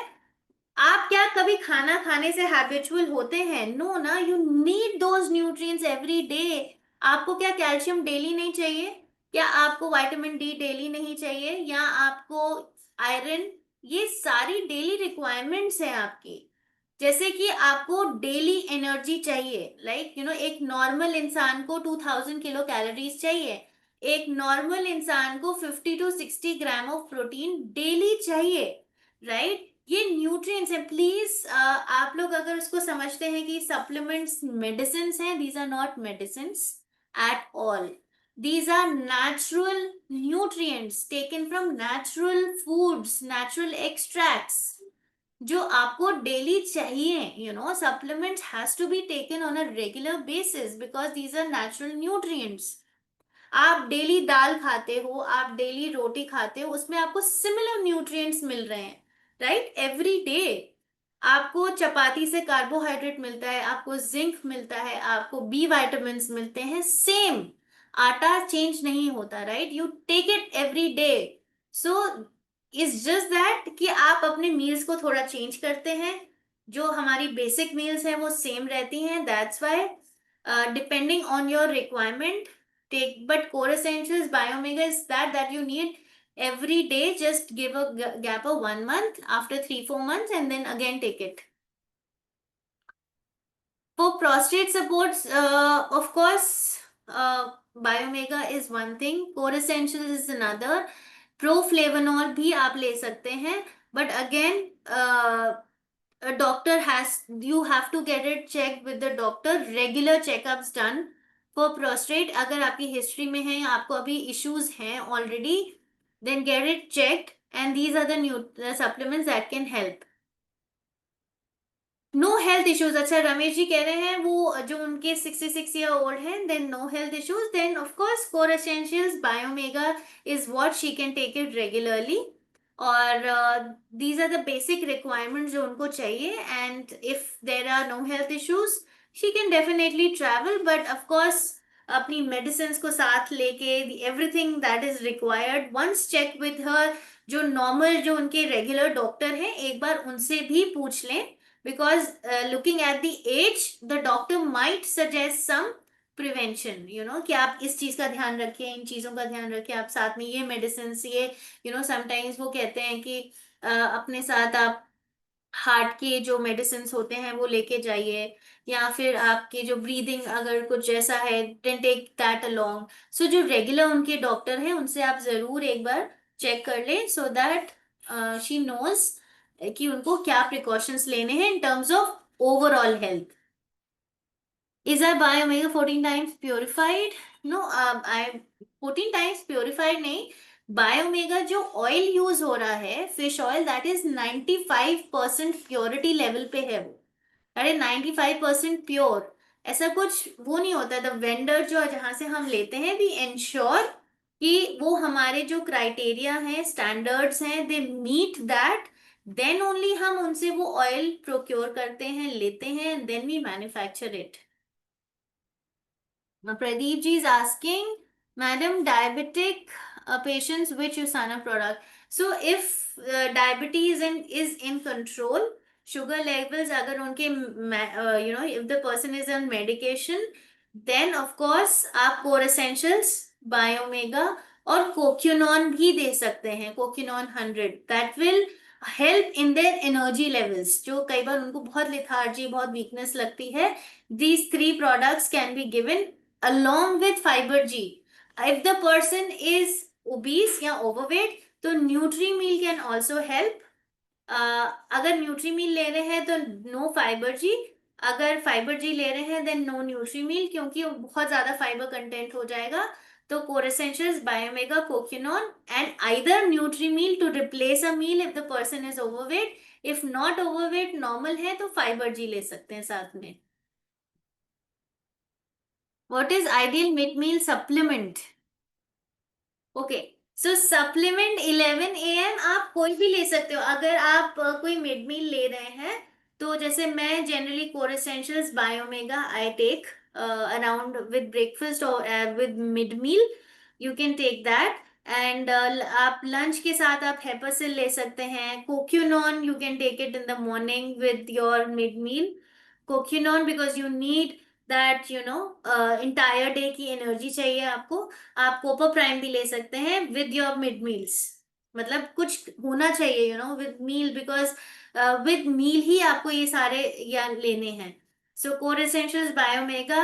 आप क्या कभी खाना खाने से हैबिचुअल होते हैं? नो ना, you need those nutrients every day. आपको क्या कैल्शियम डेली नहीं चाहिए? क्या आपको विटामिन डी डेली नहीं चाहिए, या आपको आयरन? ये सारी डेली रिक्वायरमेंट्स हैं आपकी। जैसे कि आपको डेली एनर्जी चाहिए, एक नॉर्मल इंसान को 2000 किलो कैलोरीज चाहिए। एक नॉर्मल इंसान को 50 to 60 gram of protein daily चाहिए, राइट? ये न्यूट्रिएंट्स है। प्लीज आप लोग अगर उसको समझते हैं कि सप्लीमेंट्स मेडिसिन हैं, these are not medicine at all. These are natural nutrients taken from natural foods, natural extracts, जो आपको डेली चाहिए। Supplements has to be taken on a regular basis because these are natural nutrients. आप daily दाल खाते हो, आप daily रोटी खाते हो, उसमें आपको सिमिलर न्यूट्रिएंट्स मिल रहे हैं, राइट? एवरी डे आपको चपाती से कार्बोहाइड्रेट मिलता है, आपको जिंक मिलता है, आपको बी विटामिन मिलते हैं, सेम। आटा चेंज नहीं होता, right? You take it every day. So is just that कि आप अपने मील्स को थोड़ा चेंज करते हैं। जो हमारी बेसिक मील्स हैं वो सेम रहती हैं, that's why depending on your requirement take. But core essentials biomega is that you need every day. Just give a gap of 1 month, after 3-4 months, and then again take it. For prostate supports, of course, biomega is one thing, core essentials is another, proflavanol भी आप ले सकते हैं, but again a doctor has, you have to get it checked with the doctor, regular checkups done for prostate। अगर आपकी history में है या आपको अभी issues हैं already, then get it checked, and these are the new supplements that can help। No health issues, अच्छा रमेश जी कह रहे हैं वो जो उनके 66 ईयर ओल्ड हैं, then no health issues, then of course core essentials Biomega is what she can take it regularly. और these are the basic requirements जो उनको चाहिए, and if there are no health issues she can definitely travel, but of course अपनी medicine को साथ लेके everything that is required, once check with her. जो normal जो उनके रेगुलर डॉक्टर हैं, एक बार उनसे भी पूछ लें, because looking at the age, the doctor might suggest some prevention, कि आप इस चीज का ध्यान रखें, इन चीजों का ध्यान रखें, आप साथ में ये मेडिसिन ये, समटाइम्स वो कहते हैं कि अपने साथ आप हार्ट के जो मेडिसिन होते हैं वो लेके जाइए, या फिर आपके जो ब्रीदिंग अगर कुछ ऐसा है, देन टेक दैट अलोंग। सो जो रेगुलर उनके डॉक्टर हैं उनसे आप जरूर एक बार चेक कर लें, सो दैट शी नोज कि उनको क्या प्रिकॉशंस लेने हैं in terms of overall health। Is our biomega 14 times purified? No, I 14 times purified नहीं। बायोमेगा जो ऑयल यूज हो रहा है, fish oil, that is 95% purity level पे है वो। अरे 95% प्योर, ऐसा कुछ वो नहीं होता। द वेंडर जो जहां से हम लेते हैं, वी इंश्योर कि वो हमारे जो क्राइटेरिया हैं, स्टैंडर्ड्स हैं, they meet that, then only हम उनसे वो ऑयल प्रोक्योर करते हैं, लेते हैं, then we manufacture it. Pradeep ji is asking, Madam, diabetic patients, which Usana product? So, if diabetes is in control, sugar levels, agar unke, if the person is on medication, then of course, आप core essentials, biomega और कोक्यूनॉन भी दे सकते हैं, कोक्यूनॉन 100, that will help in their energy levels, जो कई बार उनको बहुत lethargy, बहुत weakness लगती है। These 3 products can be given along with fiber G। If the person is obese या overweight, तो nutri meal can also help. अगर न्यूट्री मील ले रहे हैं तो नो फाइबर जी, अगर फाइबर जी ले रहे हैं देन नो न्यूट्री मील, क्योंकि वो बहुत ज्यादा फाइबर कंटेंट हो जाएगा। तो Core essentials Biomega Coquinone and either Nutri Meal to replace a meal if the person is overweight. If not overweight, normal है, तो फाइबर जी ले सकते हैं साथ में। What is ideal mid meal supplement? Okay, so supplement 11 AM आप कोई भी ले सकते हो। अगर आप कोई मिड मील ले रहे हैं, तो जैसे मैं generally core essentials Biomega I take around with breakfast और with mid meal, you can take that. And आप लंच के साथ आप हेपासिल ले सकते हैं। कोक्यूनॉन you can take it in the morning with your mid meal. कोक्यूनॉन because you need that, you know, entire day की एनर्जी चाहिए आपको। आप कोपा प्राइम भी ले सकते हैं विद योर मिड मील्स। मतलब कुछ होना चाहिए, you know, with meal, because with meal ही आपको ये सारे या लेने हैं। So core essentials Biomega,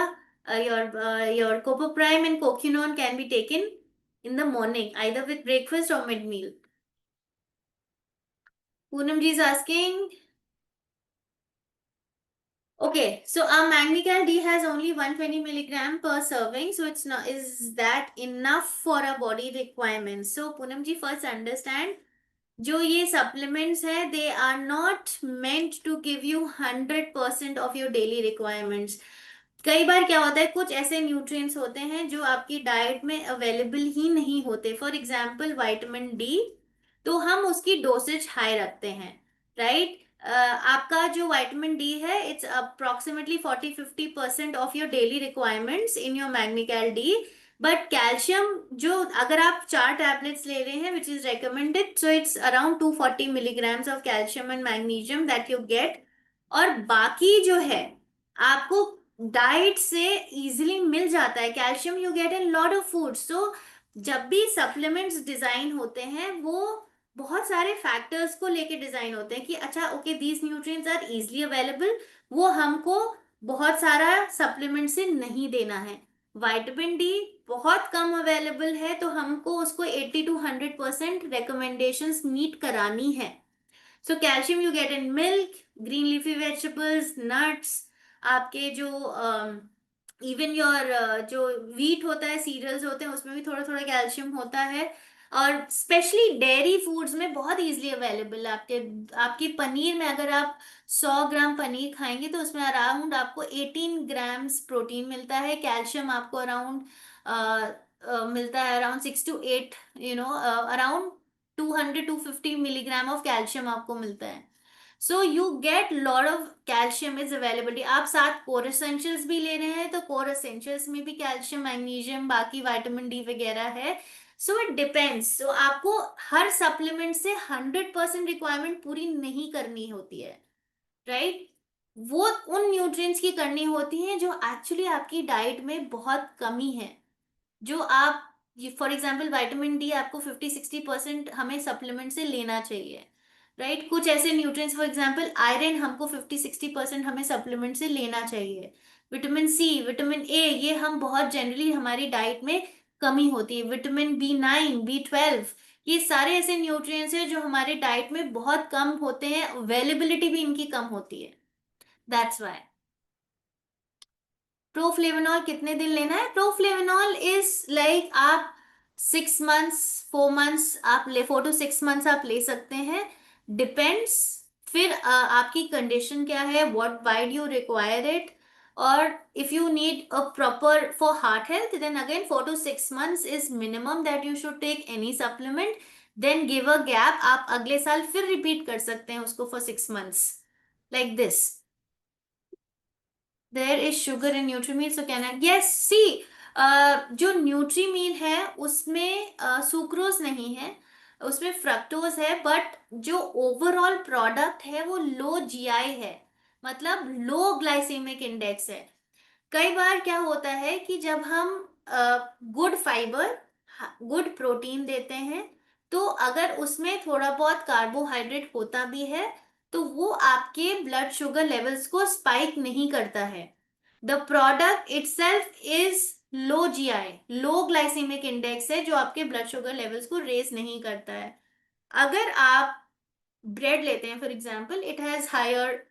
your कोपा प्राइम एंड कोक्यूनॉन can be taken in the morning, either with breakfast or mid meal. Poonam ji is asking, okay, so our Magnical D has only 120 milligram per serving, so it's not, is that enough for our body requirements? So Poonam ji, first understand, जो ये supplements है, they are not meant to give you 100% of your daily requirements. कई बार क्या होता है, कुछ ऐसे न्यूट्रिएंट्स होते हैं जो आपकी डाइट में अवेलेबल ही नहीं होते। फॉर एग्जांपल विटामिन डी, तो हम उसकी डोसेज हाई रखते हैं, राइट। आपका जो विटामिन डी है, it's approximately 40-50% of your daily requirements in your Magnical D. But calcium, जो अगर आप 4 टैबलेट्स ले रहे हैं which is recommended, so it's around 240 milligrams of calcium and magnesium that you get. और बाकी जो है आपको डाइट से इजीली मिल जाता है। Calcium you get in lot of food. So जब भी सप्लीमेंट्स डिजाइन होते हैं, वो बहुत सारे फैक्टर्स को लेके डिजाइन होते हैं कि अच्छा okay, these nutrients are easily available, वो हमको बहुत सारा सप्लीमेंट से नहीं देना है। विटामिन डी बहुत कम अवेलेबल है, तो हमको उसको 80 to 100% रिकमेंडेशंस मीट करानी है। So calcium you get in milk, green leafy vegetables, nuts, आपके जो इवन योर जो वीट होता है, सीरियल्स होते हैं, उसमें भी थोड़ा थोड़ा कैल्शियम होता है। और स्पेशली डेयरी फूड्स में बहुत इजीली अवेलेबल है। आपके आपकी पनीर में अगर आप 100 ग्राम पनीर खाएंगे, तो उसमें अराउंड आपको 18 ग्राम्स प्रोटीन मिलता है। कैल्शियम आपको अराउंड मिलता है around 6 to 8, you know, around 200-250 milligram of calcium आपको मिलता है। So you get lot of calcium is availability. आप साथ कोर एसेंशियल्स भी ले रहे हैं, तो कोर एसेंशियल्स में भी कैल्शियम, मैग्नीशियम, बाकी विटामिन डी वगैरह है। So it depends. सो आपको हर सप्लीमेंट से 100% रिक्वायरमेंट पूरी नहीं करनी होती है, राइट। वो उन न्यूट्रिएंट्स की करनी होती है जो एक्चुअली आपकी डाइट में बहुत कमी है। जो आप, फॉर एग्जाम्पल विटामिन डी आपको 50-60% हमें सप्लीमेंट से लेना चाहिए, राइट। कुछ ऐसे न्यूट्रिएंट्स, फॉर एग्जाम्पल आयरन, हमको 50-60% हमें सप्लीमेंट से लेना चाहिए। विटामिन सी, विटामिन ए, ये हम बहुत जनरली हमारी डाइट में कमी होती है। विटामिन B9, B12, ये सारे ऐसे न्यूट्रिएंट्स हैं जो हमारे डाइट में बहुत कम होते हैं, अवेलेबिलिटी भी इनकी कम होती है। That's why. प्रोफ्लेवेनॉल कितने दिन लेना है? प्रोफ्लेवेनॉल इज लाइक आप 6 मंथ्स, 4 मंथ्स आप ले, 4 to 6 मंथ्स आप ले सकते हैं, डिपेंड्स। फिर आपकी कंडीशन क्या है, what why'd you require it, और if you need a proper for heart health, then again 4 to 6 months is minimum that you should take any supplement. Then give a gap, आप अगले साल फिर repeat कर सकते हैं उसको for 6 months, like this. There is sugar in Nutrimeal, so can I, yes, see, जो Nutrimeal है उसमें सुक्रोज नहीं है, उसमें फ्रक्टोज है, बट जो ओवरऑल प्रोडक्ट है वो लो जीआई है, मतलब लो ग्लाइसेमिक इंडेक्स है। कई बार क्या होता है कि जब हम गुड फाइबर, गुड प्रोटीन देते हैं, तो अगर उसमें थोड़ा बहुत कार्बोहाइड्रेट होता भी है, तो वो आपके ब्लड शुगर लेवल्स को स्पाइक नहीं करता है। The product itself is low GI, low glycemic index है, जो आपके ब्लड शुगर लेवल्स को रेज नहीं करता है। अगर आप ब्रेड लेते हैं, for example, it has higher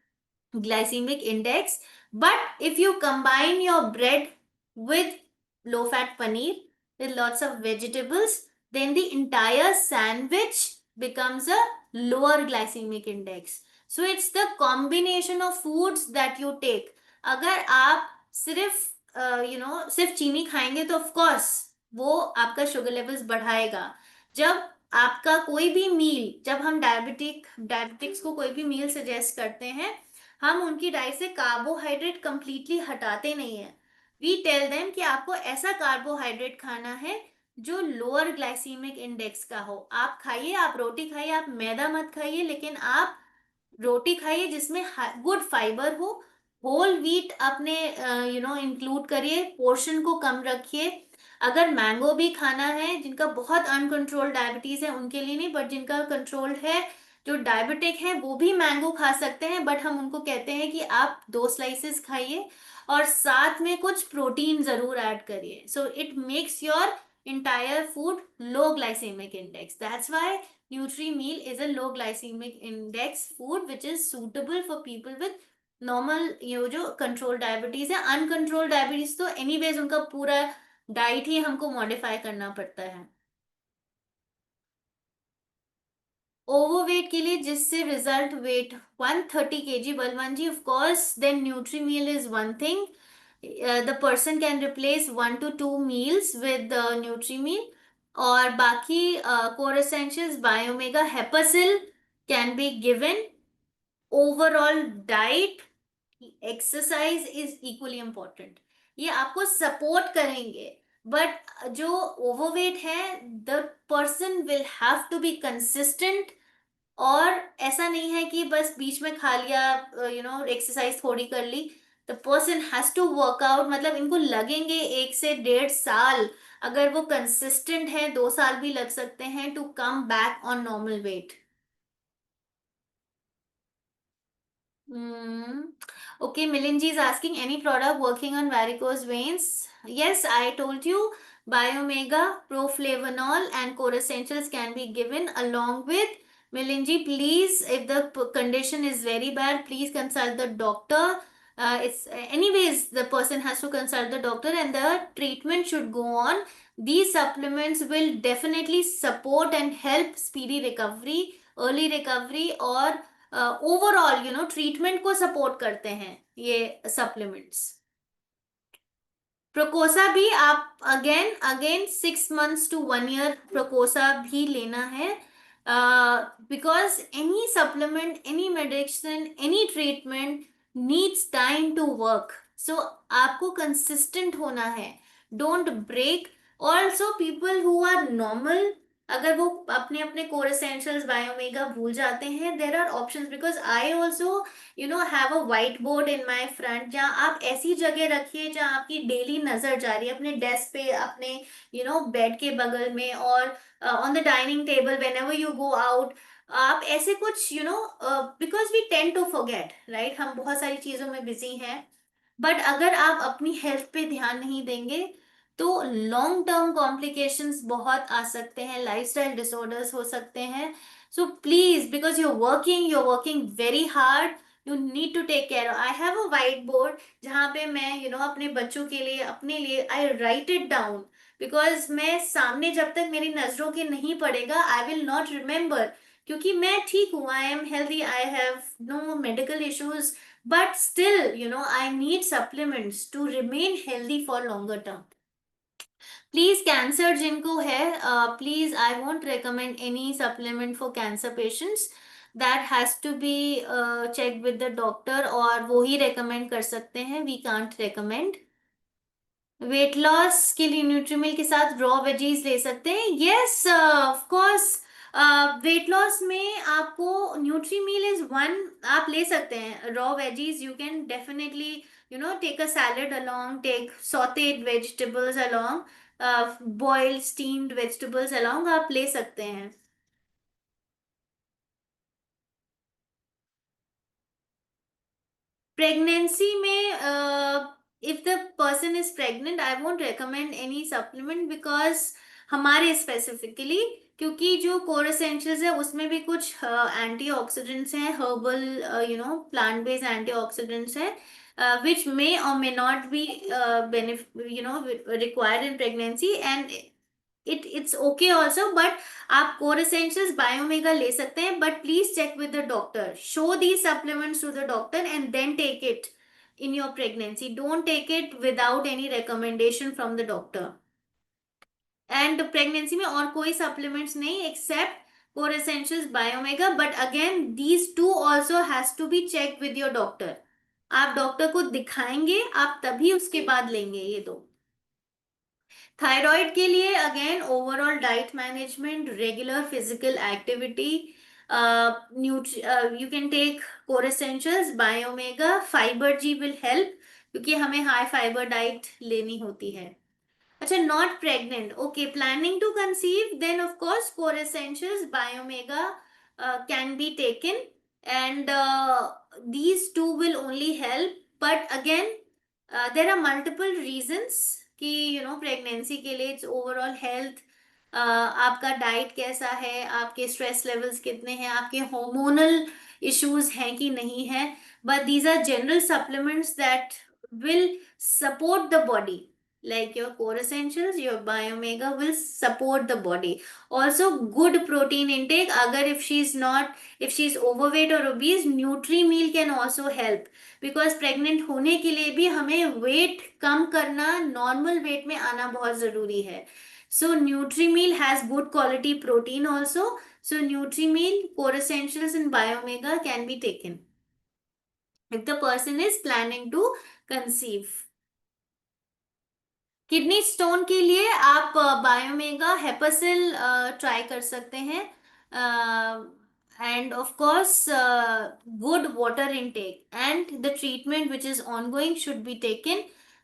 glycemic index, but if you combine your bread with low fat paneer with lots of vegetables, then the entire sandwich becomes a lower glycemic index. So it's the combination of foods that you take. अगर आप सिर्फ सिर्फ चीनी खाएंगे, तो of course वो आपका sugar levels बढ़ाएगा। जब आपका कोई भी मील, जब हम डायबिटिक्स को कोई भी मील सजेस्ट करते हैं, हम उनकी डाइट से कार्बोहाइड्रेट कंप्लीटली हटाते नहीं है। वी टेल देम कि आपको ऐसा कार्बोहाइड्रेट खाना है जो लोअर ग्लाइसीमिक इंडेक्स का हो। आप खाइए, आप रोटी खाइए, आप मैदा मत खाइए, लेकिन आप रोटी खाइए जिसमें गुड फाइबर हो। होल व्हीट अपने इंक्लूड करिए, पोर्शन को कम रखिए। अगर मैंगो भी खाना है, जिनका बहुत अनकंट्रोल्ड डायबिटीज है उनके लिए नहीं, बट जिनका कंट्रोल्ड है, जो डायबिटिक है, वो भी मैंगो खा सकते हैं, बट हम उनको कहते हैं कि आप 2 स्लाइसेस खाइए और साथ में कुछ प्रोटीन जरूर ऐड करिए, so it makes your entire food low glycemic index. That's why Nutri Meal is a low glycemic index food which is suitable for people with normal, ये जो कंट्रोल डायबिटीज है। अनकंट्रोल डायबिटीज तो anyways उनका पूरा diet ही हमको modify करना पड़ता है। ओवरवेट के लिए जिससे result wait 130 kg, Balwan ji, of course then nutri meal is one thing. The person can replace 1 to 2 meals with Nutrimeal, और बाकी core essentials, Biomega, Hepasil can be given. Overall diet, exercise is equally important, ये आपको support करेंगे। But जो overweight है, the person will have to be consistent. और ऐसा नहीं है कि बस बीच में खा लिया, एक्सरसाइज थोड़ी कर ली। The person has to work out, मतलब इनको लगेंगे 1 से 1.5 साल। अगर वो कंसिस्टेंट है, 2 साल भी लग सकते हैं to come back on normal weight. Hmm. Okay, Milinji is asking any product working on varicose veins. Yes, I told you Biomega, Proflavanol, and Core Essentials can be given along with Milinji. Please, if the condition is very bad, please consult the doctor. It's anyways the person has to consult the doctor, and the treatment should go on. These supplements will definitely support and help speedy recovery, early recovery, or overall treatment को support करते हैं ये supplements. Procosa भी आप again again 6 months to 1 year Procosa भी लेना है, because any supplement, any medicine, any treatment needs time to work. So आपको कंसिस्टेंट होना है, don't break. Also people who are normal, अगर वो अपने अपने कोर एसेंशियल्स, बायोमेगा भूल जाते हैं, there are options. Because I also have a white board in my front, जहाँ आप ऐसी जगह रखिए जहाँ आपकी डेली नजर जा रही है, अपने डेस्क पे, अपने बेड के बगल में, और on the dining table whenever you go out. आप ऐसे कुछ because we tend to forget, right, हम बहुत सारी चीजों में बिजी हैं। बट अगर आप अपनी हेल्थ पे ध्यान नहीं देंगे तो लॉन्ग टर्म कॉम्प्लिकेशंस बहुत आ सकते हैं, लाइफस्टाइल डिसऑर्डर्स हो सकते हैं। So please, because you are working very hard, you need to take care. I have a white board जहाँ पे मैं अपने बच्चों के लिए, अपने लिए, I write it down. Because मैं सामने जब तक मेरी नजरों के नहीं पड़ेगा, आई विल नॉट रिमेम्बर। क्योंकि मैं ठीक हूँ, I am healthy, I have no medical issues, but still I need supplements to remain healthy for longer term. Please, cancer जिनको है, please, I won't recommend any supplement for cancer patients. That has to be checked with the doctor, और वो ही recommend कर सकते हैं, we can't recommend. Weight loss के लिए न्यूट्रीमिल के साथ रॉ वेजीज ले सकते हैं। Yes, of course, weight loss में आपको न्यूट्रीमिल इज वन, आप ले सकते हैं raw veggies. You can definitely take a salad along, take sauteed vegetables along, boiled steamed vegetables along, आप ले सकते हैं। प्रेगनेंसी में if the person is pregnant, I won't recommend any supplement, because हमारे स्पेसिफिकली, क्योंकि जो कोर एसेंशियल्स है उसमें भी कुछ एंटीऑक्सीडेंट्स हैं, हर्बल प्लांट बेस्ड एंटीऑक्सीडेंट्स हैं, which may or may not be required in pregnancy, and it's okay also. But आप कोर एसेंशियल्स, बायोमेगा ले सकते हैं, but please check with the doctor, show these supplements to the doctor and then take it in your pregnancy. Don't take it without any recommendation from the doctor. And pregnancy में और कोई supplements नहीं except core essentials Biomega, but again these two also has to be check with your doctor. आप doctor को दिखाएंगे, आप तभी उसके बाद लेंगे ये दो। थायराइड के लिए again overall diet management, regular physical activity, you can take core essentials Biomega, fibre G will help, क्योंकि हमें हाई फाइबर डाइट लेनी होती है। अच्छा, not pregnant, okay, planning to conceive, then of course core essentials Biomega can be taken, and these two will only help, but again there are multiple reasons कि pregnancy के लिए it's overall health, आपका diet कैसा है, आपके stress levels कितने हैं, आपके hormonal इश्यूज हैं कि नहीं है, but these are general supplements that will support the body, like your core essentials, your biomega will support the body. Also good protein intake, agar if she's overweight or obese, nutri meal can also help, because pregnant होने के लिए भी हमें wait कम करना, normal weight में आना बहुत जरूरी है. So NutriMeal has good quality protein also. So NutriMeal, Core Essentials and Biomega can be taken if the person is planning to conceive. Kidney stone के लिए आप बायोमेगा हेपासिल ट्राई कर सकते हैं, and of course good water intake and the treatment which is ongoing should be taken.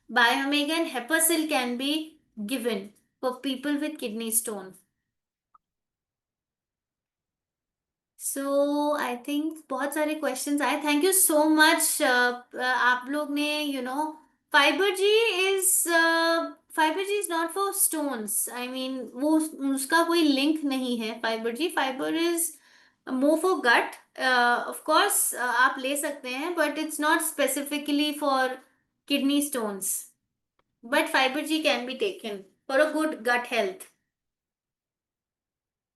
Biomega and Hepasil can be given for people with kidney stone. So I think बहुत सारे questions आए. Thank you so much. आप लोग ने fibre G is fibre G is not for stones. I mean वो उसका कोई link नहीं है. Fibre G, fibre is more for gut. Of course आप ले सकते हैं, but it's not specifically for kidney stones. But fibre G can be taken for a good gut health,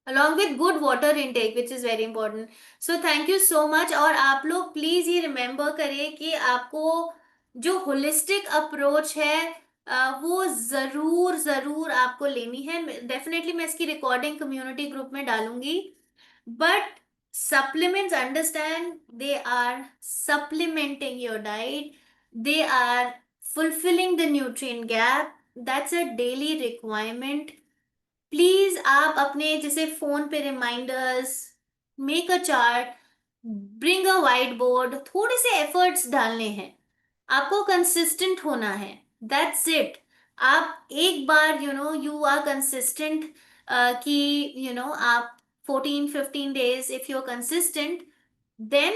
along with good water intake, which is very important. So thank you so much. और आप लोग please ये remember करिए कि आपको जो holistic approach है वो जरूर जरूर आपको लेनी है. डेफिनेटली मैं इसकी रिकॉर्डिंग कम्युनिटी ग्रुप में डालूंगी. But supplements, understand, they are supplementing your diet, they are fulfilling the nutrient gap, that's a daily requirement. Please आप अपने जैसे फोन पे reminders, make a chart, bring a white board, थोड़े से efforts डालने हैं. आपको कंसिस्टेंट होना है, दैट्स इट. आप एक बार यू आर कंसिस्टेंट, कि आप 14-15 days if you're consistent, then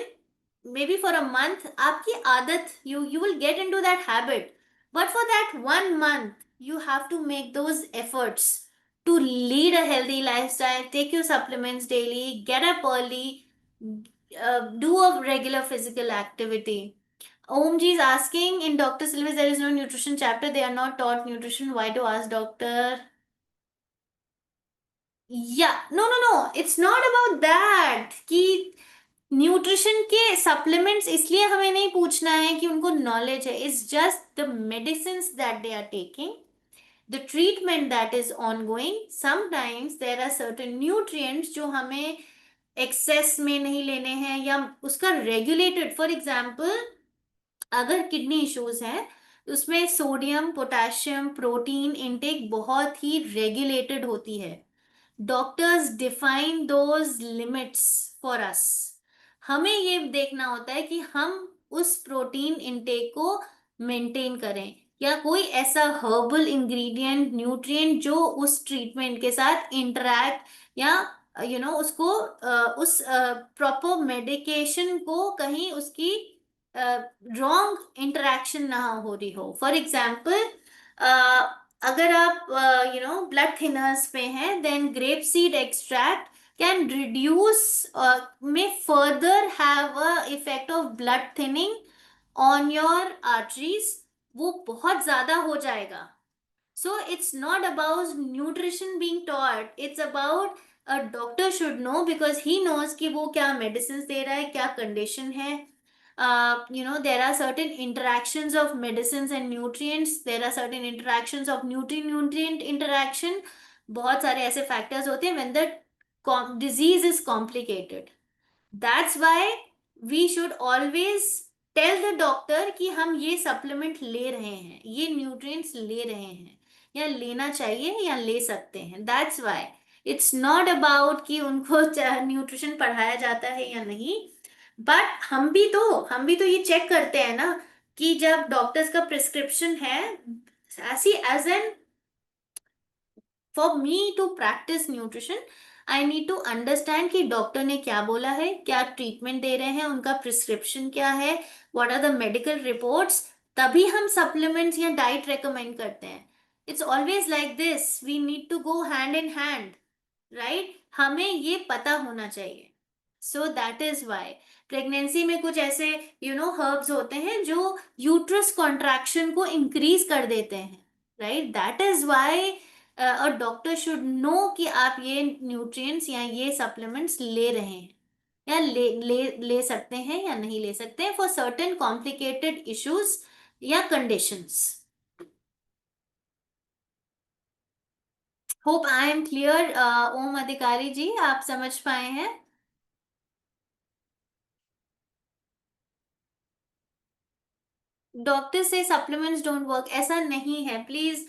maybe for a month आपकी आदत, you will get into that habit. But for that 1 month you have to make those efforts to lead a healthy lifestyle, take your supplements daily, get up early, do a regular physical activity. Omji is asking, in doctor syllabus there is no nutrition chapter, they are not taught nutrition, why to ask doctor? Yeah, no, it's not about that कि nutrition के supplements इसलिए हमें नहीं पूछना है कि उनको knowledge है. It's just the medicine that they are taking, the treatment that is ongoing. Sometimes there are certain nutrients जो हमें एक्सेस में नहीं लेने हैं, या उसका रेगुलेटेड. फॉर एग्जाम्पल, अगर किडनी इश्यूज है तो उसमें सोडियम, पोटेशियम, प्रोटीन इनटेक बहुत ही रेगुलेटेड होती है. Doctors define those limits for us. हमें ये देखना होता है कि हम उस प्रोटीन इंटेक को मेंटेन करें, या कोई ऐसा हर्बल इंग्रेडिएंट, न्यूट्रिएंट जो उस ट्रीटमेंट के साथ इंटरैक्ट, या उसको उस प्रॉपर मेडिकेशन को कहीं उसकी रॉन्ग इंटरेक्शन ना हो रही हो. फॉर एग्जाम्पल, अगर आप ब्लड थिनर्स पे हैं, then grape seed extract can reduce, may further have a effect of blood thinning on your arteries. वो बहुत ज्यादा हो जाएगा. So it's not about nutrition being taught, it's about a doctor should know, because he knows कि वो क्या medicines दे रहा है, क्या condition है. There are certain interactions of medicines and nutrients, there are certain interactions of nutrient interaction. बहुत सारे ऐसे फैक्टर्स होते हैं when the disease is complicated. That's why we should always tell the doctor कि हम ये सप्लीमेंट ले रहे हैं, ये न्यूट्रिएंट्स ले रहे हैं, या लेना चाहिए या ले सकते हैं. That's why it's not about कि उनको न्यूट्रिशन पढ़ाया जाता है या नहीं. बट हम भी तो ये चेक करते हैं ना कि जब डॉक्टर्स का प्रिस्क्रिप्शन है, ऐसी as an for me to practice nutrition, I need to understand कि डॉक्टर ने क्या बोला है, क्या ट्रीटमेंट दे रहे हैं, उनका प्रिस्क्रिप्शन क्या है, what are the medical reports. तभी हम सप्लीमेंट्स या डाइट रेकमेंड करते हैं. It's always like this, we need to go hand in hand, right. हमें ये पता होना चाहिए. So that is why pregnancy में कुछ ऐसे हर्ब्स होते हैं जो यूट्रस कॉन्ट्रैक्शन को इंक्रीज कर देते हैं, right. That is why a doctor should know कि आप ये न्यूट्रिएंट्स या ये सप्लीमेंट्स ले रहे हैं, या ले सकते हैं या नहीं ले सकते हैं फॉर सर्टेन कॉम्प्लिकेटेड इश्यूज या conditions. Hope I am clear. Om Adhikari ji, आप समझ पाए हैं? डॉक्टर से सप्लीमेंट्स डोंट वर्क, ऐसा नहीं है please.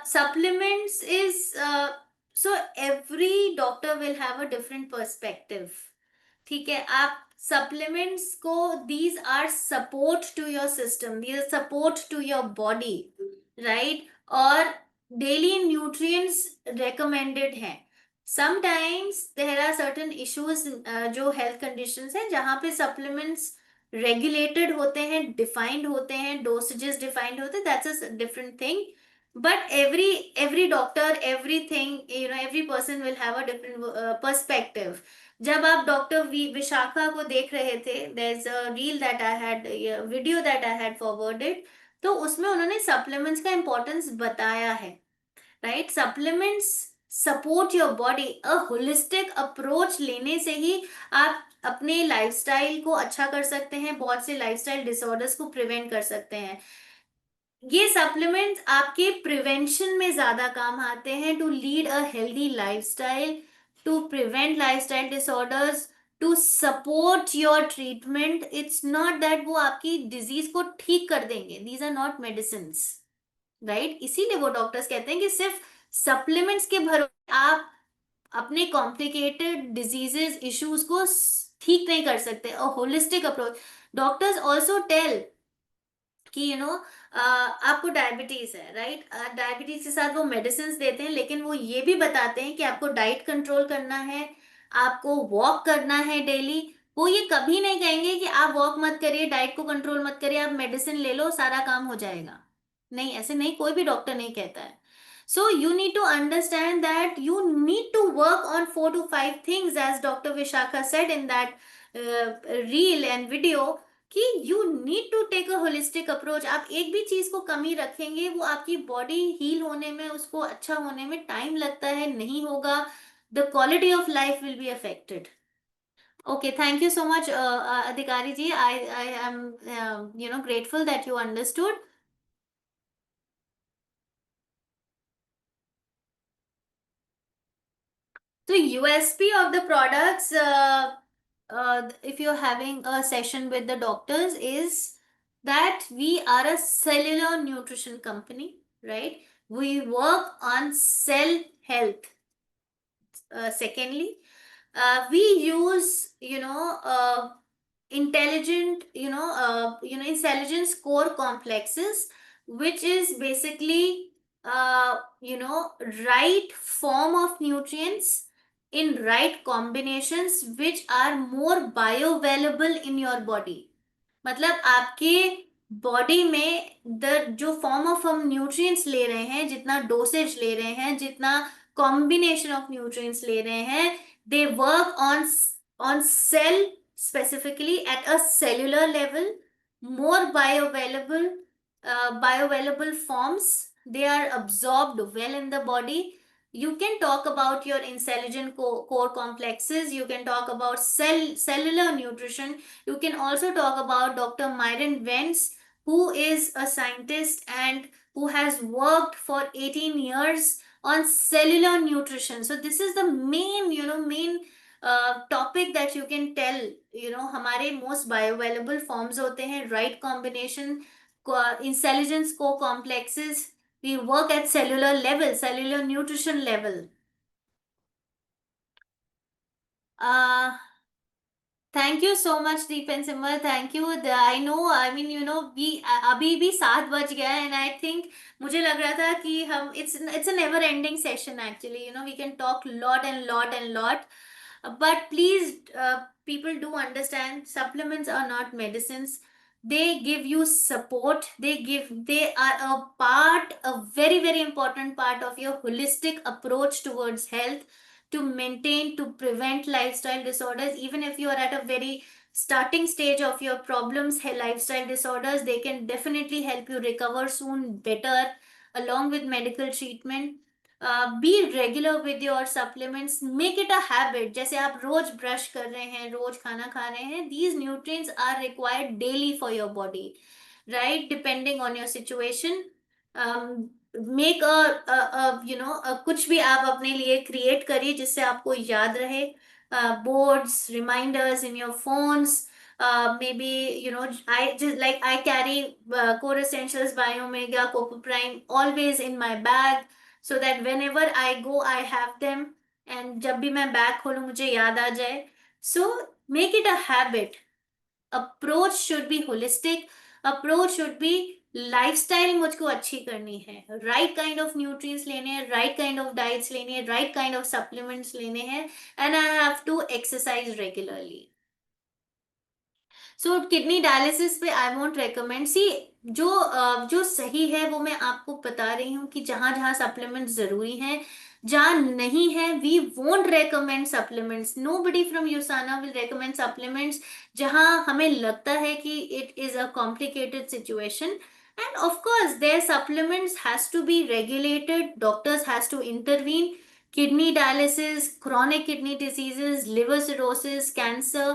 Supplements is so every doctor will have a different perspective. ठीक है. आप सप्लीमेंट्स को, these are support to your system, these are support to your body, right. और डेली न्यूट्रिएंट्स recommended हैं. Sometimes there are certain issues, जो health conditions हैं जहां पे सप्लीमेंट्स रेगुलेटेड होते हैं, डिफाइंड होते हैं, डोसेजेस डिफाइंड होते हैं. That's a different thing. But every doctor, everything, every person will have a different perspective. जब आप डॉक्टर विशाखा को देख रहे थे, there is a reel that I had, video that I had forwarded, तो उसमें उन्होंने सप्लीमेंट्स का इंपॉर्टेंस बताया है, right. Supplements support your body. A holistic approach लेने से ही आप अपने लाइफस्टाइल को अच्छा कर सकते हैं, बहुत से लाइफस्टाइल डिसऑर्डर्स को प्रिवेंट कर सकते हैं. ये सप्लीमेंट्स आपके प्रिवेंशन में ज्यादा काम आते हैं, to lead a healthy lifestyle, to prevent lifestyle disorders, to support your treatment. It's not that वो आपकी डिजीज को ठीक कर देंगे. These are not medicine, right. इसीलिए वो डॉक्टर्स कहते हैं कि सिर्फ सप्लीमेंट्स के भरोसे आप अपने कॉम्प्लिकेटेड डिजीजेस, इश्यूज को ठीक नहीं कर सकते. A holistic approach. Doctors also tell कि आपको डायबिटीज है, राइट. डायबिटीज के साथ वो मेडिसिन देते हैं, लेकिन वो ये भी बताते हैं कि आपको डाइट कंट्रोल करना है, आपको वॉक करना है डेली. वो ये कभी नहीं कहेंगे कि आप वॉक मत करिए, डाइट को कंट्रोल मत करिए, आप मेडिसिन ले लो, सारा काम हो जाएगा. नहीं, ऐसे नहीं, कोई भी डॉक्टर नहीं कहता है. So you need to understand that you need to work on 4 to 5 things, as doctor Vishakha said in that reel and video, कि you need to take a holistic approach. आप एक भी चीज को कमी रखेंगे, वो आपकी बॉडी हील होने में, उसको अच्छा होने में टाइम लगता है, नहीं होगा. The quality of life will be affected. Okay, thank you so much Adhikari ji. I am grateful that you understood. So USP of the products, if you're having a session with the doctors, is that we are a cellular nutrition company, right? We work on cell health. Secondly, we use, intelligent, intelligence core complexes, which is basically, right form of nutrients in right combinations, which are more bioavailable in your body. मतलब आपके body में जो form of हम nutrients ले रहे हैं, जितना dosage ले रहे हैं, जितना कॉम्बिनेशन ऑफ न्यूट्रिएंट्स ले रहे हैं, they work on sale, specifically at a cellular level, more bioavailable forms. They are absorbed well in the body. You can talk about your intelligent core complexes. You can talk about cellular nutrition. You can also talk about Dr. Myron Vance, who is a scientist and who has worked for 18 years on cellular nutrition. So this is the main, main topic that you can tell. हमारे most bioavailable forms होते हैं, right combination, intelligence co-complexes. We work at cellular level, cellular nutrition level. uh, thank you so much Deepen Simar, thank you. I know, I mean we अभी भी 7 बज गया है, and I think मुझे लग रहा था कि हम it's a never ending session actually, we can talk lot and lot and lot, but please, people do understand supplements are not medicines. They give you support, they are a very very important part of your holistic approach towards health, to maintain, to prevent lifestyle disorders. Even if you are at a very starting stage of your problems, lifestyle disorders, they can definitely help you recover soon better along with medical treatment. Be regular with your supplements, make it a habit. जैसे आप रोज brush कर रहे हैं, रोज खाना खा रहे हैं, these nutrients are required daily for your body, right? Depending on your situation. Make कुछ भी आप अपने लिए क्रिएट करिए जिससे आपको याद रहे. Boards, reminders in your phones. Maybe I just like I carry core essentials, biomega, cocoprime always in my bag, so that whenever I go I have them, and जब भी मैं बैग खोलूं मुझे याद आ जाए. So make it a habit. Approach should be holistic, approach should be lifestyle मुझको अच्छी करनी है, राइट काइंड ऑफ न्यूट्रिएंट्स लेने हैं, राइट काइंड ऑफ डाइट्स लेनी है, राइट काइंड ऑफ सप्लीमेंट्स लेने हैं, and I have to exercise regularly. So kidney dialysis पे आई वोंट रेकमेंड. सी, जो सही है वो मैं आपको बता रही हूँ कि जहां जहां सप्लीमेंट जरूरी हैं, जहां नहीं है we won't recommend supplements. Nobody from Usana will recommend supplements जहां हमें लगता है कि it is a complicated situation. And of course their supplements has to be regulated, doctors has to intervene. Kidney dialysis, chronic kidney diseases, liver cirrhosis, cancer,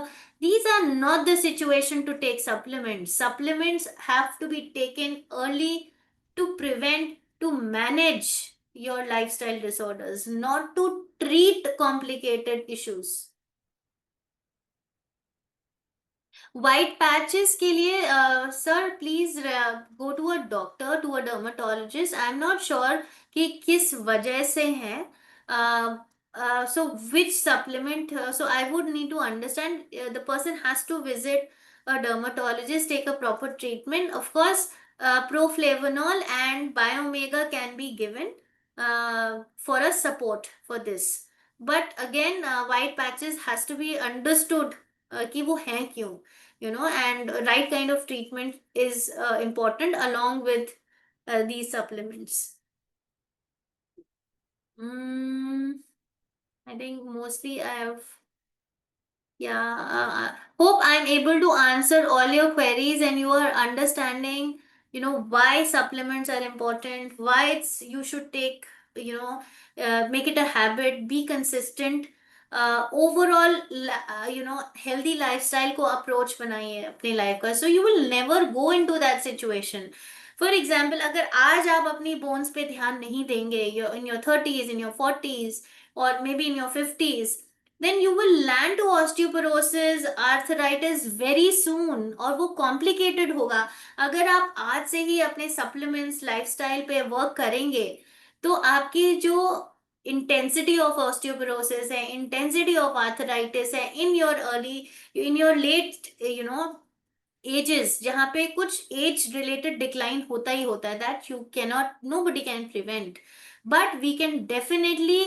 these are not the situation to take supplements. Supplements have to be taken early to prevent, to manage your lifestyle disorders, not to treat complicated issues. White patches के लिए sir please go to a doctor, to a dermatologist. I am not sure कि किस वजह से है. So which supplement, so I would need to understand. The person has to visit a dermatologist, take a proper treatment. Of course, proflavanol and biomega can be given for a support for this. But again, white patches has to be understood कि वो हैं क्यों, and right kind of treatment is important along with these supplements. mm, I think mostly I have. Yeah, hope I'm able to answer all your queries and you are understanding, why supplements are important, why it's you should take, make it a habit, be consistent. Overall, healthy lifestyle को approach बनाइए अपनी life का, so you will never go into that situation. For example, अगर आज आप अपनी bones पे ध्यान नहीं देंगे, you're in your 30s, in your 40s, or maybe in your 50s, then you will land to osteoporosis, arthritis very soon, और वो complicated होगा. अगर आप आज से ही अपने supplements, lifestyle पे work करेंगे, तो आपकी जो intensity of osteoporosis है, intensity of arthritis है, in your late, एजेस, जहाँ पे कुछ एज रिलेटेड डिक्लाइन होता ही होता है, that you cannot, nobody can prevent, but we can definitely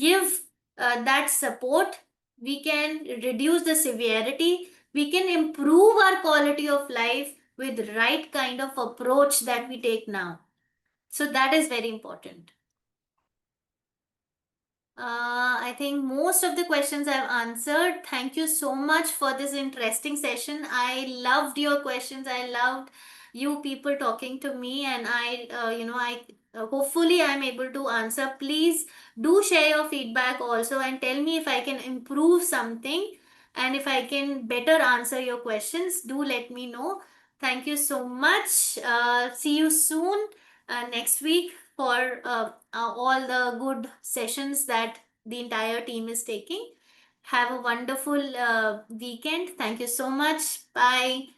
give that support. We can reduce the severity, we can improve our quality of life with right kind of approach that we take now. So that is very important. I think most of the questions I've answered. Thank you so much for this interesting session. I loved your questions. I loved you people talking to me, and hopefully I'm able to answer. Please do share your feedback also and tell me if I can improve something and if I can better answer your questions. Do let me know. Thank you so much. See you soon. next week for all the good sessions that the entire team is taking. Have a wonderful weekend. Thank you so much. Bye.